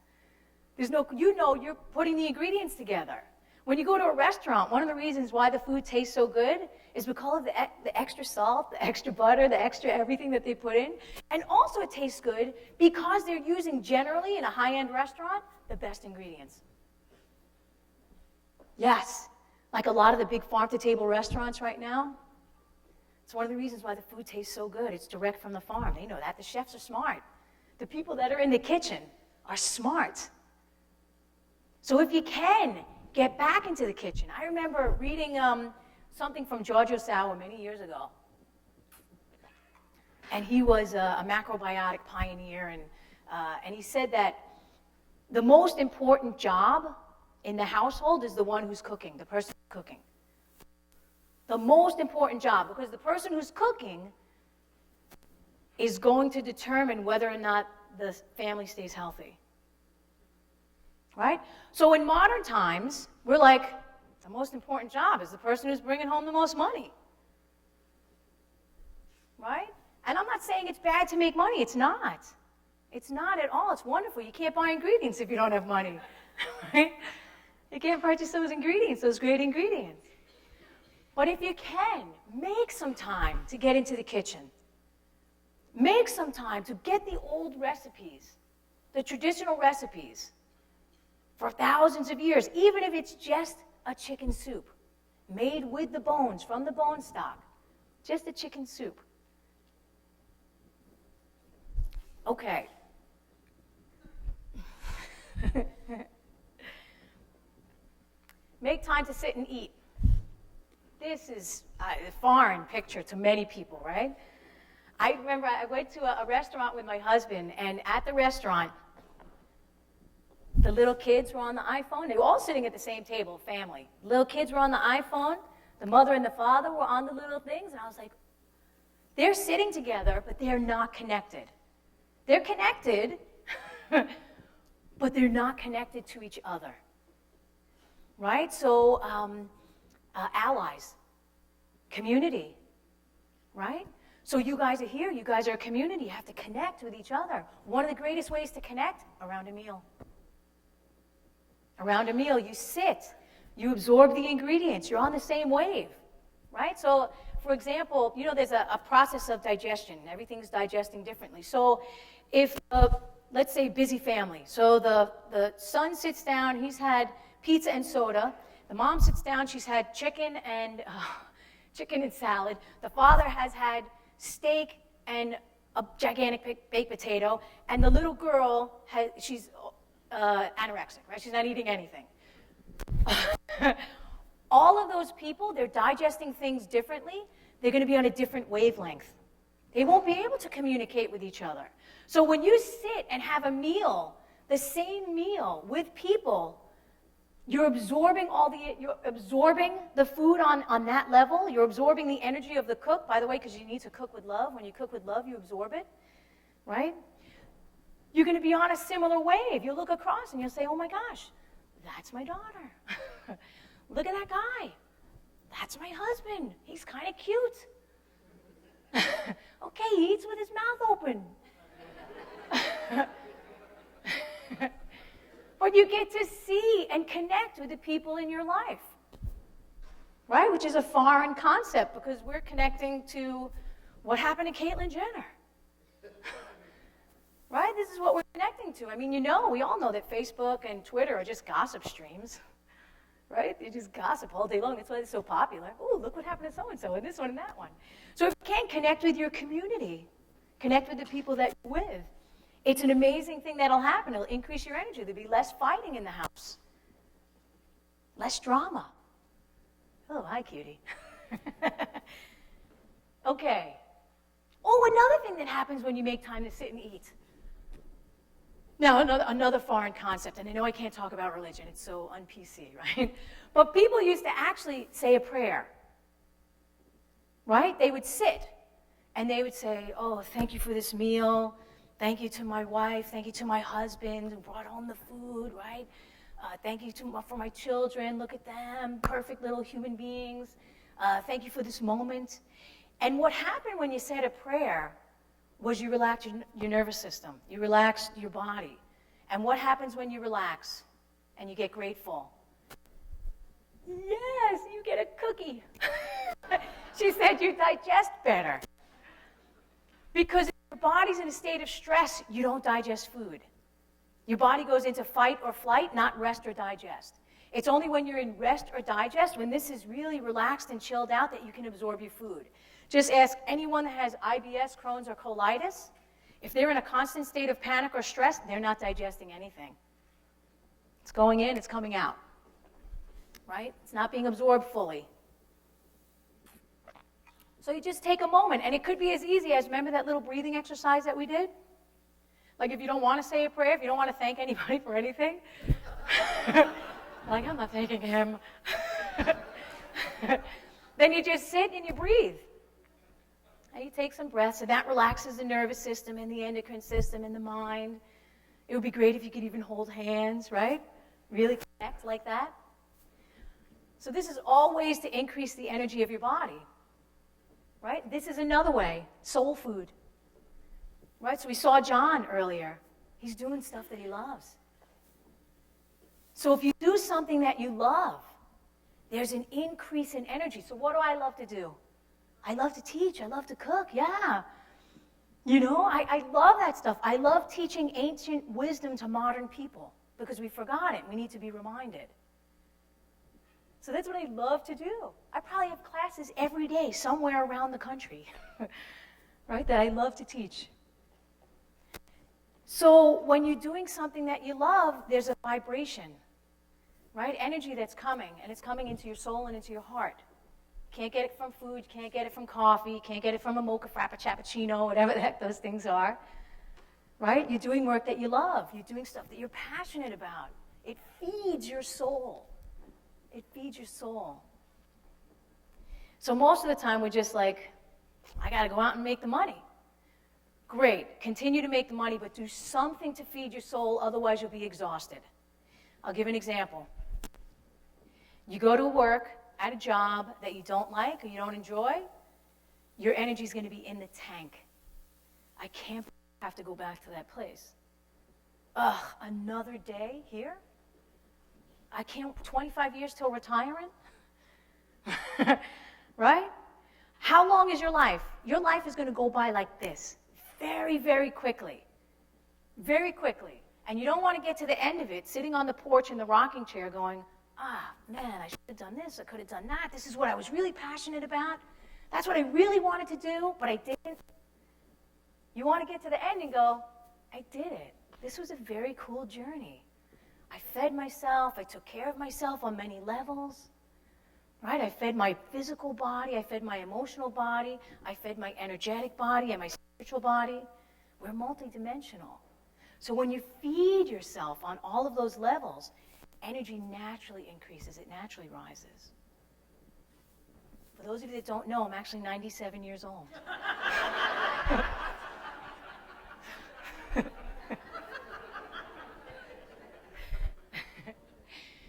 You're putting the ingredients together. When you go to a restaurant, one of the reasons why the food tastes so good is because of the extra salt, the extra butter, the extra everything that they put in. And also it tastes good because they're using, generally in a high-end restaurant, the best ingredients. Yes, like a lot of the big farm-to-table restaurants right now. It's one of the reasons why the food tastes so good. It's direct from the farm. They know that. The chefs are smart. The people that are in the kitchen are smart. So if you can, get back into the kitchen. I remember reading something from Giorgio Sauer many years ago. And he was a macrobiotic pioneer, and he said that the most important job in the household is the one who's cooking, the person who's cooking. The most important job, because the person who's cooking is going to determine whether or not the family stays healthy. Right? So in modern times, we're like, the most important job is the person who's bringing home the most money. Right? And I'm not saying it's bad to make money. It's not. It's not at all. It's wonderful. You can't buy ingredients if you don't have money. Right? You can't purchase those ingredients, those great ingredients. But if you can, make some time to get into the kitchen. Make some time to get the old recipes, the traditional recipes for thousands of years, even if it's just a chicken soup made with the bones, from the bone stock, just a chicken soup. Okay. Make time to sit and eat. This is a foreign picture to many people, right? I remember I went to a restaurant with my husband, and at the restaurant, the little kids were on the iPhone. They were all sitting at the same table, family. Little kids were on the iPhone. The mother and the father were on the little things, and I was like, they're sitting together, but they're not connected. They're connected, but they're not connected to each other, right? So, allies, community, right? So you guys are here, you guys are a community, you have to connect with each other. One of the greatest ways to connect, around a meal. Around a meal, you sit, you absorb the ingredients, you're on the same wave, right? So, for example, there's a process of digestion. Everything's digesting differently. So if let's say busy family. So the son sits down, he's had pizza and soda. The mom sits down, she's had chicken and salad. The father has had steak and a gigantic baked potato. And the little girl, she's anorexic, right? She's not eating anything. All of those people, they're digesting things differently. They're going to be on a different wavelength. They won't be able to communicate with each other. So when you sit and have a meal, the same meal with people, you're absorbing the food on that level. You're absorbing the energy of the cook, by the way, because you need to cook with love. When you cook with love, you absorb it, right? You're going to be on a similar wave. You'll look across and you'll say, oh my gosh, that's my daughter. Look at that guy. That's my husband. He's kind of cute. Okay, he eats with his mouth open. But you get to see and connect with the people in your life, right? Which is a foreign concept because we're connecting to what happened to Caitlyn Jenner. Right? This is what we're connecting to. I mean, we all know that Facebook and Twitter are just gossip streams. Right? They just gossip all day long. That's why they're so popular. Oh, look what happened to so-and-so and this one and that one. So if you can't connect with your community, connect with the people that you're with, it's an amazing thing that'll happen. It'll increase your energy. There'll be less fighting in the house. Less drama. Oh, hi, cutie. Okay. Oh, another thing that happens when you make time to sit and eat. Now, another foreign concept, and I know I can't talk about religion. It's so un-PC, right? But people used to actually say a prayer, right? They would sit, and they would say, oh, thank you for this meal. Thank you to my wife. Thank you to my husband who brought home the food, right? Thank you for my children. Look at them, perfect little human beings. Thank you for this moment. And what happened when you said a prayer was you relax your nervous system. You relax your body. And what happens when you relax and you get grateful? Yes, you get a cookie. She said you digest better. Because if your body's in a state of stress, you don't digest food. Your body goes into fight or flight, not rest or digest. It's only when you're in rest or digest, when this is really relaxed and chilled out, that you can absorb your food. Just ask anyone that has IBS, Crohn's, or colitis. If they're in a constant state of panic or stress, they're not digesting anything. It's going in, it's coming out. Right? It's not being absorbed fully. So you just take a moment, and it could be as easy as, remember that little breathing exercise that we did? Like if you don't want to say a prayer, if you don't want to thank anybody for anything, like I'm not thanking him, then you just sit and you breathe. And you take some breaths, and that relaxes the nervous system and the endocrine system and the mind. It would be great if you could even hold hands, right? Really connect like that. So this is all ways to increase the energy of your body, right? This is another way, soul food, right? So we saw John earlier. He's doing stuff that he loves. So if you do something that you love, there's an increase in energy. So what do I love to do? I love to teach. I love to cook. Yeah. I love that stuff. I love teaching ancient wisdom to modern people because we forgot it. We need to be reminded. So that's what I love to do. I probably have classes every day somewhere around the country, right, that I love to teach. So when you're doing something that you love, there's a vibration, right? Energy that's coming, and it's coming into your soul and into your heart. Can't get it from food, can't get it from coffee, can't get it from a mocha frappuccino, whatever the heck those things are, right? You're doing work that you love. You're doing stuff that you're passionate about. It feeds your soul. It feeds your soul. So most of the time we're just like, I got to go out and make the money. Great, continue to make the money, but do something to feed your soul, otherwise you'll be exhausted. I'll give an example. You go to work at a job that you don't like or you don't enjoy, your energy is going to be in the tank. I can't have to go back to that place. Ugh, another day here? I can't, 25 years till retiring? Right? How long is your life? Your life is going to go by like this, very, very quickly. very quickly. And you don't want to get to the end of it, sitting on the porch in the rocking chair going, man, I should have done this, I could have done that. This is what I was really passionate about. That's what I really wanted to do, but I didn't. You want to get to the end and go, I did it. This was a very cool journey. I fed myself, I took care of myself on many levels. Right? I fed my physical body, I fed my emotional body, I fed my energetic body and my spiritual body. We're multidimensional. So when you feed yourself on all of those levels, energy naturally increases, it naturally rises. For those of you that don't know, I'm actually 97 years old.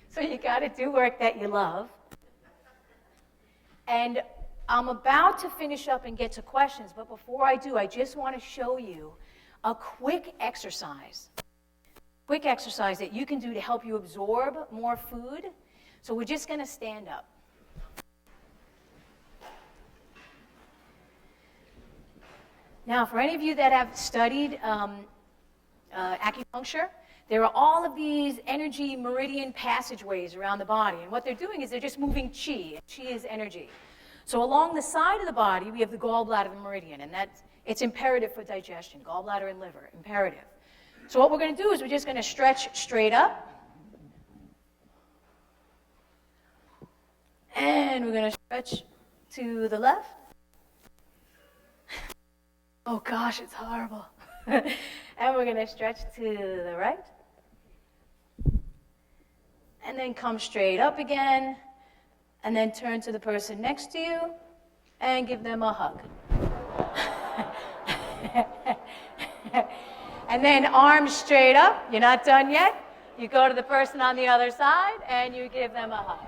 So you got to do work that you love. And I'm about to finish up and get to questions, but before I do, I just want to show you a quick exercise that you can do to help you absorb more food. So we're just going to stand up. Now, for any of you that have studied acupuncture, there are all of these energy meridian passageways around the body. And what they're doing is they're just moving chi. Chi is energy. So along the side of the body, we have the gallbladder, the meridian. And it's imperative for digestion, gallbladder and liver, imperative. So what we're going to do is we're just going to stretch straight up. And we're going to stretch to the left. Oh gosh, it's horrible. And we're going to stretch to the right. And then come straight up again. And then turn to the person next to you and give them a hug. And then arms straight up. You're not done yet. You go to the person on the other side and you give them a hug.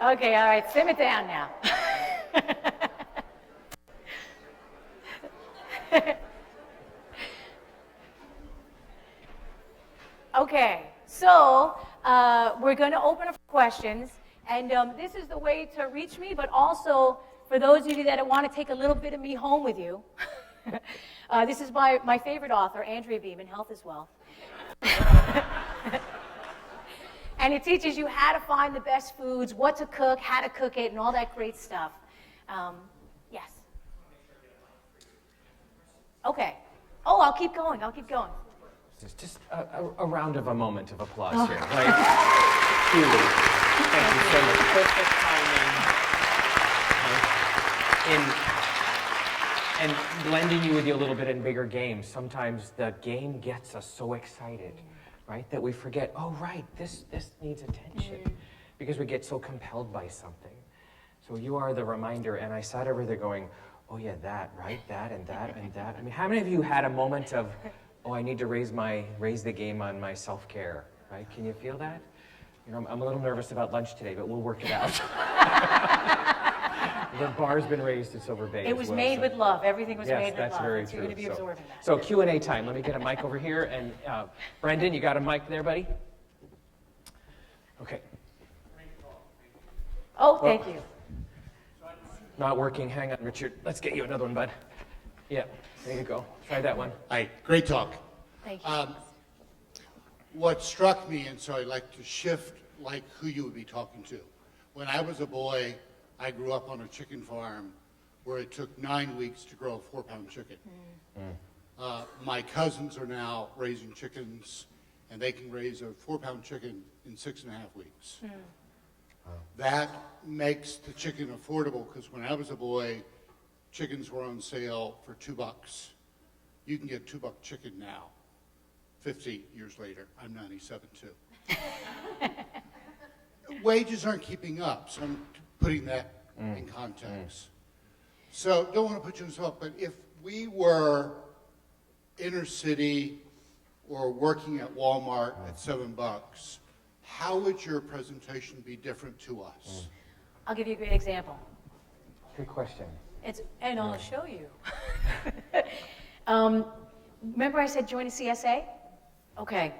Okay, all right, sim it down now. Okay, so we're going to open up for questions, and this is the way to reach me, but also for those of you that want to take a little bit of me home with you, this is my favorite author, Andrea Beaman, Health is Wealth. And it teaches you how to find the best foods, what to cook, how to cook it, and all that great stuff. Yes? Okay. Oh, I'll keep going. Just a round of a moment of applause here. Right? Truly. Thank you so much. Perfect timing. And blending you with you a little bit in bigger games. Sometimes the game gets us so excited, right, that we forget, oh, right, this needs attention. Because we get so compelled by something. So you are the reminder, and I sat over there going, oh yeah, that, right, that, and that, and that. I mean, how many of you had a moment of, oh, I need to raise the game on my self-care, right? Can you feel that? You know, I'm a little nervous about lunch today, but we'll work it out. The bar's been raised to Silver Bay. It was made with love. Everything was made with love. Yes, that's very true. You're going to be absorbing that. So Q&A time. Let me get a mic over here. And Brendan, you got a mic there, buddy? Okay. Oh, thank you. Not working. Hang on, Richard. Let's get you another one, bud. Yeah, there you go. Try that one. Hi, great talk. Thank you. What struck me, and so I'd like to shift like who you would be talking to. When I was a boy, I grew up on a chicken farm where it took 9 weeks to grow a 4-pound chicken. My cousins are now raising chickens, and they can raise a 4-pound chicken in 6.5 weeks. That makes the chicken affordable, because when I was a boy, chickens were on sale for $2. You can get $2 chicken now, 50 years later. I'm 97 too. Wages aren't keeping up, so I'm putting that in context. So don't want to put you on the spot, but if we were inner city or working at Walmart at $7, how would your presentation be different to us? I'll give you a great example. Good question. And I'll show you. Remember I said join a CSA? Okay.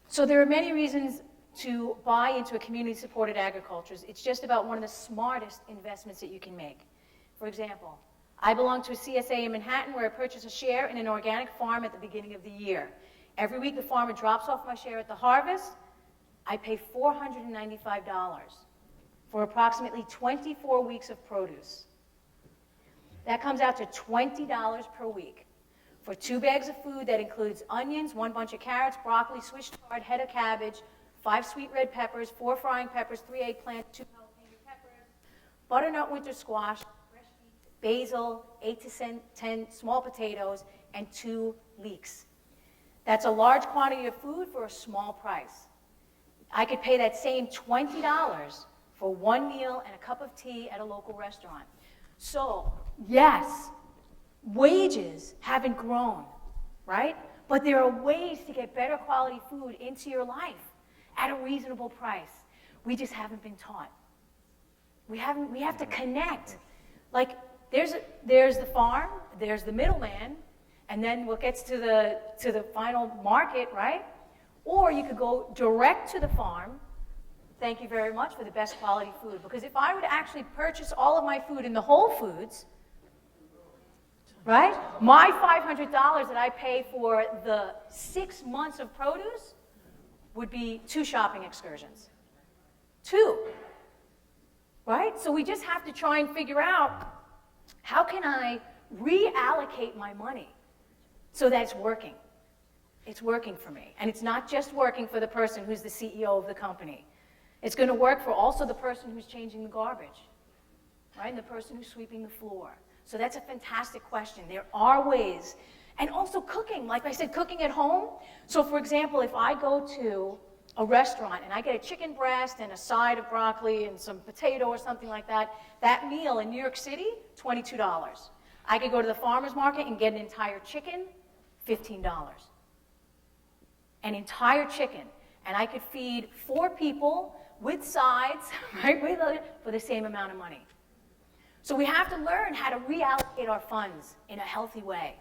So there are many reasons to buy into a community-supported agriculture. It's just about one of the smartest investments that you can make. For example, I belong to a CSA in Manhattan where I purchase a share in an organic farm at the beginning of the year. Every week the farmer drops off my share at the harvest. I pay $495 for approximately 24 weeks of produce. That comes out to $20 per week for 2 bags of food that includes onions, 1 bunch of carrots, broccoli, Swiss chard, head of cabbage, 5 sweet red peppers, 4 frying peppers, 3 eggplant, 2 jalapeno peppers, butternut winter squash, fresh beets, basil, 8 to 10 small potatoes, and 2 leeks. That's a large quantity of food for a small price. I could pay that same $20 for 1 meal and a cup of tea at a local restaurant. So, yes, wages haven't grown, right? But there are ways to get better quality food into your life at a reasonable price. We just haven't been taught. We have to connect. Like, there's the farm, there's the middleman, and then what gets to the final market, right? Or you could go direct to the farm. Thank you very much for the best quality food. Because if I were to actually purchase all of my food in the Whole Foods, right? My $500 that I pay for the 6 months of produce would be 2 shopping excursions. 2. Right? So we just have to try and figure out, how can I reallocate my money so that it's working? It's working for me. And it's not just working for the person who's the CEO of the company. It's going to work for also the person who's changing the garbage, right? And the person who's sweeping the floor. So that's a fantastic question. There are ways. And also cooking, like I said, cooking at home. So for example, if I go to a restaurant and I get a chicken breast and a side of broccoli and some potato or something like that, that meal in New York City, $22. I could go to the farmer's market and get an entire chicken, $15. An entire chicken. And I could feed 4 people with sides, right, for the same amount of money. So we have to learn how to reallocate our funds in a healthy way.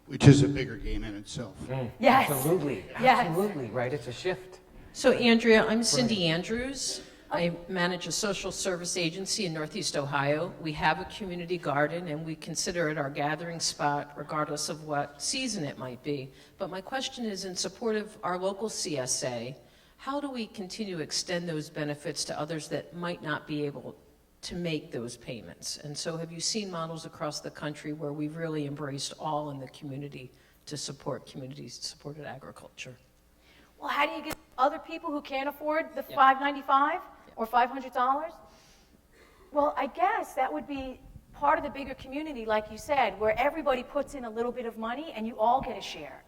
Which is a bigger game in itself. Yes. Absolutely. Yes. Absolutely, right? It's a shift. So Andrea, I'm Cindy Andrews. I manage a social service agency in Northeast Ohio. We have a community garden and we consider it our gathering spot regardless of what season it might be. But my question is, in support of our local CSA, how do we continue to extend those benefits to others that might not be able to make those payments? And so have you seen models across the country where we've really embraced all in the community to support community-supported agriculture? Well, how do you get other people who can't afford the $5.95 or $500? Well, I guess that would be part of the bigger community, like you said, where everybody puts in a little bit of money and you all get a share.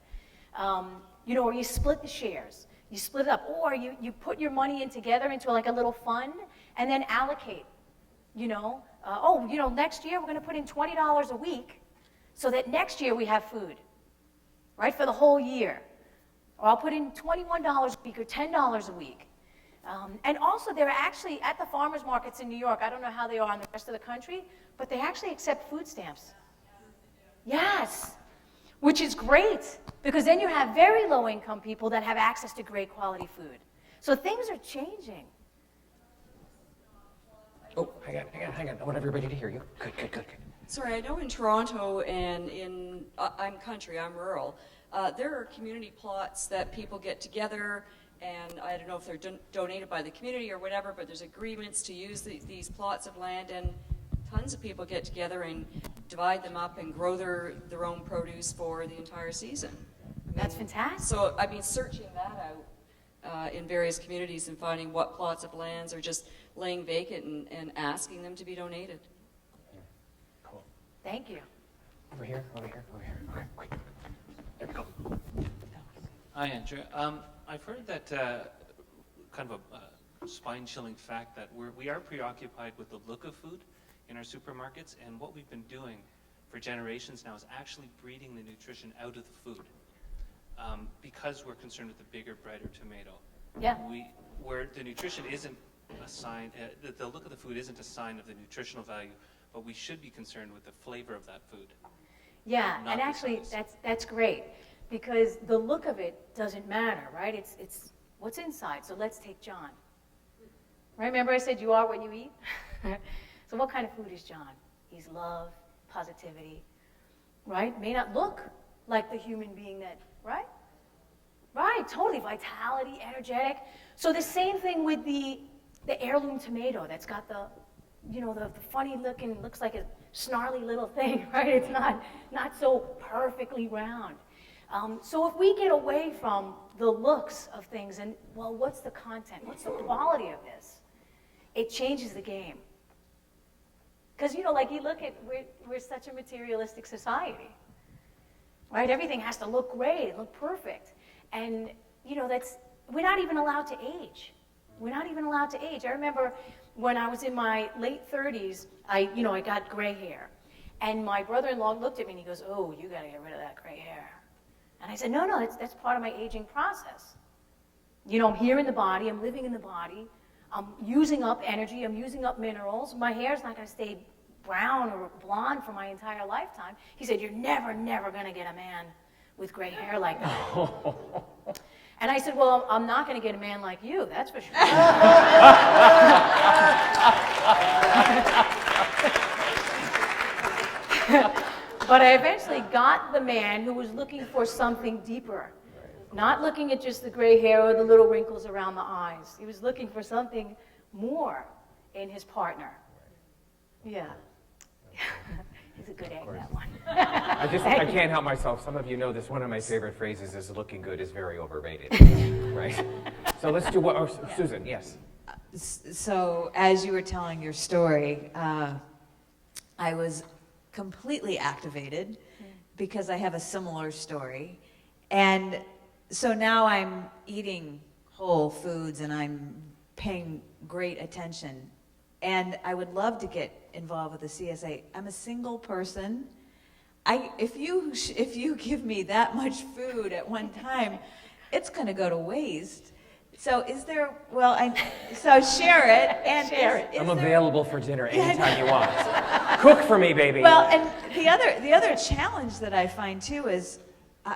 Or you split the shares. You split it up. Or you put your money in together into like a little fund and then allocate. Next year we're going to put in $20 a week so that next year we have food, right, for the whole year. Or I'll put in $21 a week or $10 a week. And also, they're actually, at the farmers markets in New York, I don't know how they are in the rest of the country, but they actually accept food stamps. Yes, which is great, because then you have very low-income people that have access to great quality food. So things are changing. Oh, hang on. I want everybody to hear you. Good. Sorry, I know in Toronto and I'm country, I'm rural, there are community plots that people get together, and I don't know if they're donated by the community or whatever, but there's agreements to use these plots of land, and tons of people get together and divide them up and grow their own produce for the entire season. That's fantastic. So, searching that out in various communities and finding what plots of lands are just laying vacant and asking them to be donated. Cool. Thank you. Over here. Okay, quick. There we go. Hi, Andrea. I've heard that kind of a spine-chilling fact that we are preoccupied with the look of food in our supermarkets, and what we've been doing for generations now is actually breeding the nutrition out of the food because we're concerned with the bigger, brighter tomato. Yeah. Where the nutrition isn't a sign, the look of the food isn't a sign of the nutritional value, but we should be concerned with the flavor of that food. Yeah, Not and the actually, size. that's great, because the look of it doesn't matter, right? It's What's inside? So let's take John. Right? Remember I said you are what you eat? So what kind of food is John? He's love, positivity, right? May not look like the human being that, right? Right, totally. Vitality, energetic. So the same thing with the heirloom tomato that's got the funny looking, looks like a snarly little thing, right? It's not so perfectly round. So if we get away from the looks of things and, well, what's the content? What's the quality of this? It changes the game. Because, like you look at, we're such a materialistic society, right? Everything has to look great, look perfect. And, we're not even allowed to age. We're not even allowed to age. I remember when I was in my late 30s, I got gray hair. And my brother-in-law looked at me and he goes, "Oh, you got to get rid of that gray hair." And I said, no, that's part of my aging process. I'm here in the body, I'm living in the body, I'm using up energy, I'm using up minerals. My hair's not going to stay brown or blonde for my entire lifetime. He said, "You're never going to get a man with gray hair like that." And I said, "Well, I'm not going to get a man like you, that's for sure." But I eventually got the man who was looking for something deeper. Not looking at just the gray hair or the little wrinkles around the eyes. He was looking for something more in his partner. Yeah. He's a good egg, that one. I can't help myself. Some of you know this. One of my favorite phrases is "looking good is very overrated." Right? So let's do what, Susan, yes. So as you were telling your story, I was completely activated because I have a similar story. And so now I'm eating whole foods and I'm paying great attention. And I would love to get involved with the CSA. I'm a single person. If you give me that much food at one time, it's going to go to waste. So is there? Well, so share it and share it. I'm available for dinner anytime you want. Cook for me, baby. Well, and the other challenge that I find too is,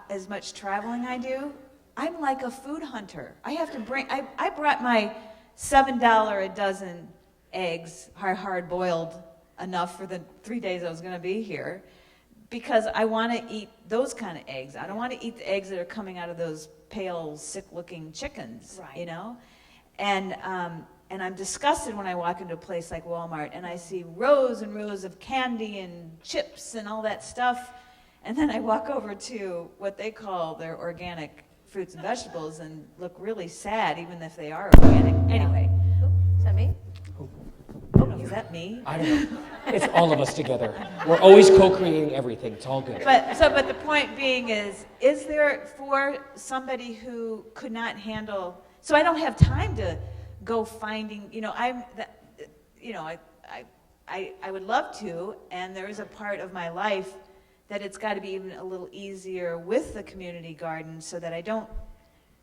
as much traveling I do, I'm like a food hunter. I have to bring. I brought my $7 a dozen eggs, hard boiled enough for the 3 days I was going to be here, because I want to eat those kind of eggs. I don't want to eat the eggs that are coming out of those pale, sick-looking chickens, right. And I'm disgusted when I walk into a place like Walmart and I see rows and rows of candy and chips and all that stuff, and then I walk over to what they call their organic fruits and vegetables and look really sad, even if they are organic. Anyway. Is that me? I don't know, is that me? I don't know. It's all of us together. We're always co-creating everything. It's all good. But the point being is there for somebody who could not handle, so I don't have time to go finding, I would love to, and there is a part of my life that it's got to be even a little easier with the community garden so that I don't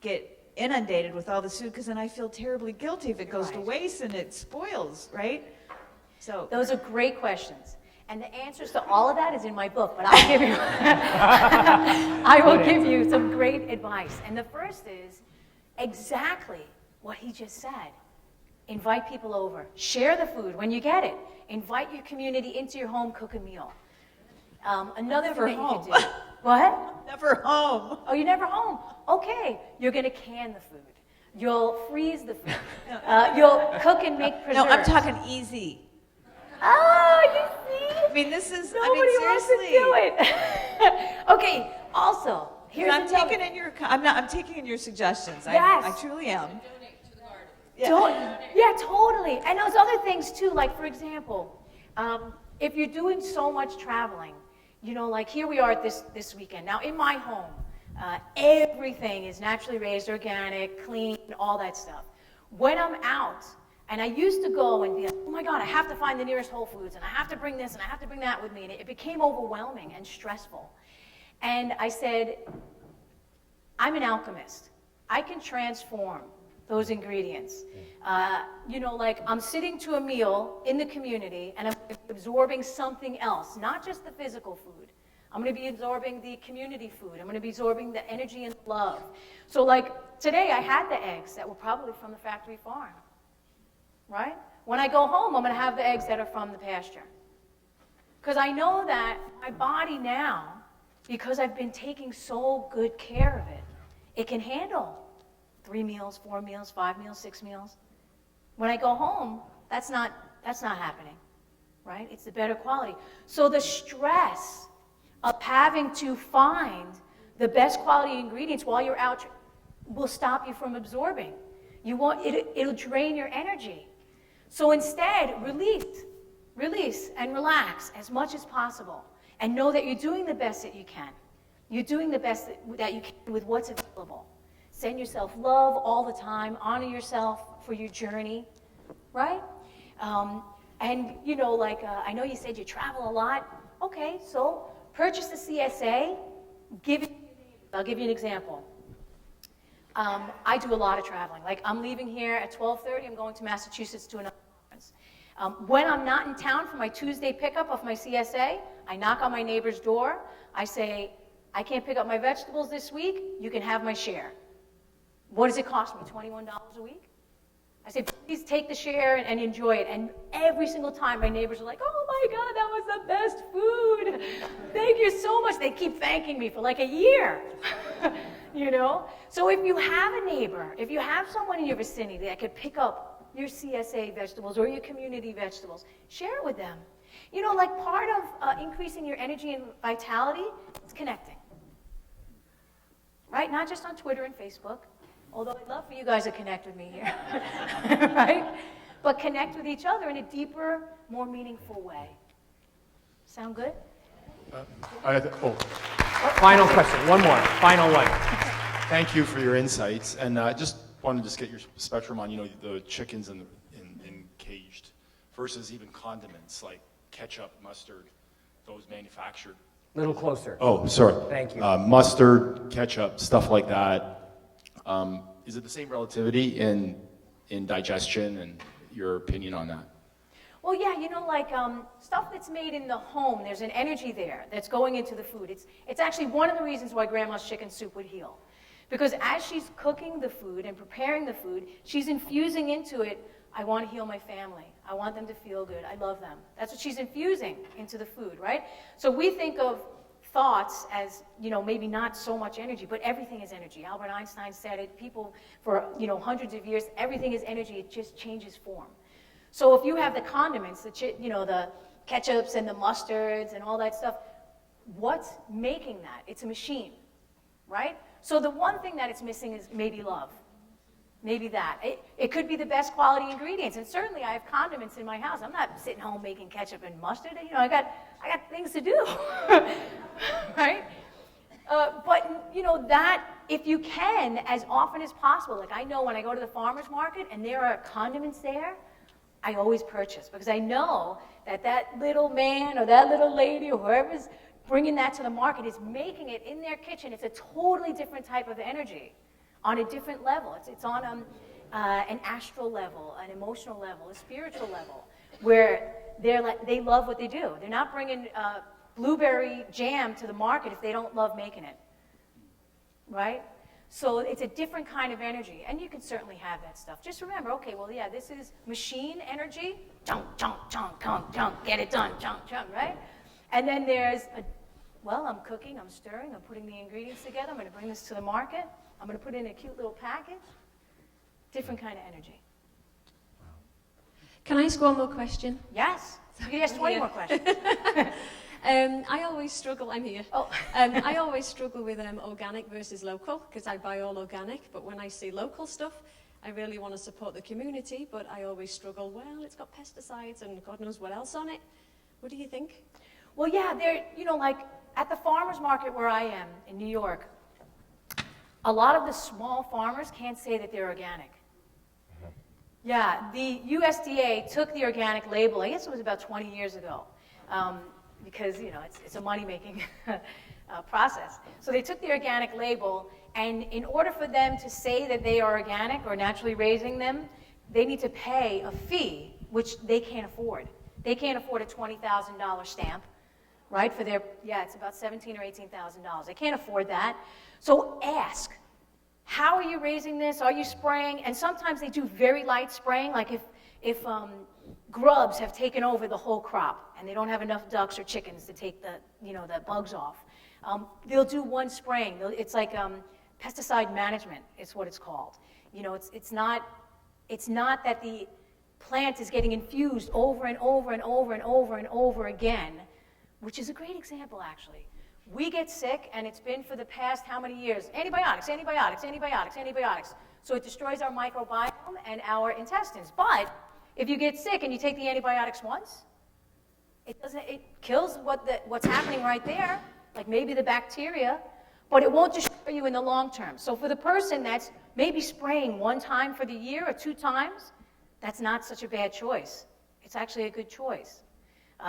get inundated with all this food, because then I feel terribly guilty if it goes to waste and it spoils, right? So Those are great questions. And the answers to all of that is in my book, but I'll give you, I will give you some great advice. And the first is exactly what he just said. Invite people over. Share the food when you get it. Invite your community into your home, cook a meal. Another thing you could do. What? never home. Oh, you're never home? Okay. You're going to can the food. You'll freeze the food. You'll cook and make preserves. No, I'm talking easy. Oh, you see? I mean, this is, Nobody wants to seriously. do it. Okay, also, here's I'm another- taking in your suggestions. Yes. I truly am. Yeah, totally. And those other things too, like for example, if you're doing so much traveling, like here we are this weekend. Now in my home, everything is naturally raised, organic, clean, all that stuff. When I'm out, and I used to go and be like, oh my God, I have to find the nearest Whole Foods, and I have to bring this, and I have to bring that with me, and it became overwhelming and stressful. And I said, I'm an alchemist. I can transform those ingredients. Like I'm sitting to a meal in the community, and I'm absorbing something else, not just the physical food. I'm going to be absorbing the community food. I'm going to be absorbing the energy and love. So like today I had the eggs that were probably from the factory farm, right? When I go home, I'm going to have the eggs that are from the pasture. Because I know that my body now, because I've been taking so good care of it, it can handle 3 meals, 4 meals, 5 meals, 6 meals. When I go home, that's not happening, right? It's the better quality. So the stress of having to find the best quality ingredients while you're out will stop you from absorbing. It'll drain your energy. So instead, release and relax as much as possible, and know that you're doing the best that you can. You're doing the best that you can with what's available. Send yourself love all the time. Honor yourself for your journey, right? And I know you said you travel a lot. Okay, so purchase the CSA. I'll give you an example. I do a lot of traveling. Like, I'm leaving here at 12:30. I'm going to Massachusetts to another conference. When I'm not in town for my Tuesday pickup of my CSA, I knock on my neighbor's door. I say, I can't pick up my vegetables this week. You can have my share. What does it cost me? $21 a week? I say, please take the share and enjoy it. And every single time, my neighbors are like, oh my God, that was the best food. Thank you so much. They keep thanking me for like a year. So if you have a neighbor, if you have someone in your vicinity that could pick up your CSA vegetables or your community vegetables, share it with them. Part of increasing your energy and vitality is connecting. Right? Not just on Twitter and Facebook, although I'd love for you guys to connect with me here. Right? But connect with each other in a deeper, more meaningful way. Sound good? Final question. One more. Final one. Thank you for your insights. And just wanted to get your spectrum on, the chickens in caged versus even condiments like ketchup, mustard, those manufactured. Little closer. Oh, sorry. Thank you. Mustard, ketchup, stuff like that. Is it the same relativity in digestion, and your opinion on that? Well, yeah, stuff that's made in the home, there's an energy there that's going into the food. It's actually one of the reasons why Grandma's chicken soup would heal. Because as she's cooking the food and preparing the food, she's infusing into it, I want to heal my family. I want them to feel good. I love them. That's what she's infusing into the food, right? So we think of thoughts as, maybe not so much energy, but everything is energy. Albert Einstein said it. People for, hundreds of years, everything is energy. It just changes form. So if you have the condiments, the ketchups and the mustards and all that stuff, what's making that? It's a machine, right? So the one thing that it's missing is maybe love. Maybe that. It could be the best quality ingredients, and certainly I have condiments in my house. I'm not sitting home making ketchup and mustard. I got things to do, right? But that if you can, as often as possible. Like, I know when I go to the farmer's market and there are condiments there, I always purchase, because I know that little man or that little lady or whoever's bringing that to the market is making it in their kitchen. It's a totally different type of energy, on a different level. It's on an astral level, an emotional level, a spiritual level, where they love what they do. They're not bringing blueberry jam to the market if they don't love making it, right? So it's a different kind of energy, and you can certainly have that stuff. Just remember, okay, well, yeah, this is machine energy, chunk, chunk, chunk, chunk, chunk, get it done, chunk, chunk, right? And then there's, I'm cooking, I'm stirring, I'm putting the ingredients together, I'm going to bring this to the market, I'm going to put it in a cute little package. Different kind of energy. Can I ask one more question? Yes. You can ask 20 more questions. I always struggle, I'm here. I always struggle with organic versus local, because I buy all organic, but when I see local stuff, I really want to support the community, but I always struggle, well, it's got pesticides and God knows what else on it. What do you think? Well, yeah, like at the farmer's market where I am in New York, a lot of the small farmers can't say that they're organic. Yeah, the USDA took the organic label, I guess it was about 20 years ago, because, it's a money-making process. So they took the organic label, and in order for them to say that they are organic or naturally raising them, they need to pay a fee, which they can't afford. They can't afford a $20,000 stamp, right? It's about $17,000 or $18,000. They can't afford that. So ask. How are you raising this? Are you spraying? And sometimes they do very light spraying, like if grubs have taken over the whole crop and they don't have enough ducks or chickens to take the bugs off. They'll do one spraying. It's like pesticide management is what it's called. It's not that the plant is getting infused over and over and over and over and over again, which is a great example, actually. We get sick, and it's been for the past how many years? Antibiotics, antibiotics, antibiotics, antibiotics. So it destroys our microbiome and our intestines. But if you get sick and you take the antibiotics once, it kills what's happening right there, like maybe the bacteria, but it won't destroy you in the long term. So for the person that's maybe spraying one time for the year or 2 times, that's not such a bad choice. It's actually a good choice.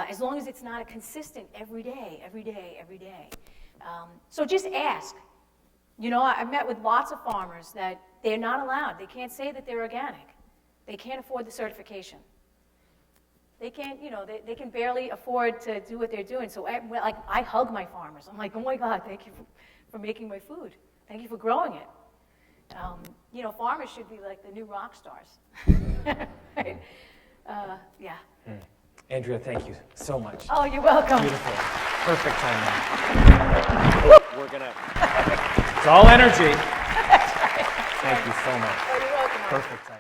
As long as it's not a consistent every day, every day, every day. So just ask. I've met with lots of farmers that they're not allowed. They can't say that they're organic. They can't afford the certification. They can't, they can barely afford to do what they're doing. So I hug my farmers. I'm like, oh my God, thank you for making my food. Thank you for growing it. Farmers should be like the new rock stars. Right? Yeah. Andrea, thank you so much. Oh, you're welcome. Beautiful. Perfect timing. We're going to... It's all energy. Thank you so much. Oh, you're welcome. Perfect timing.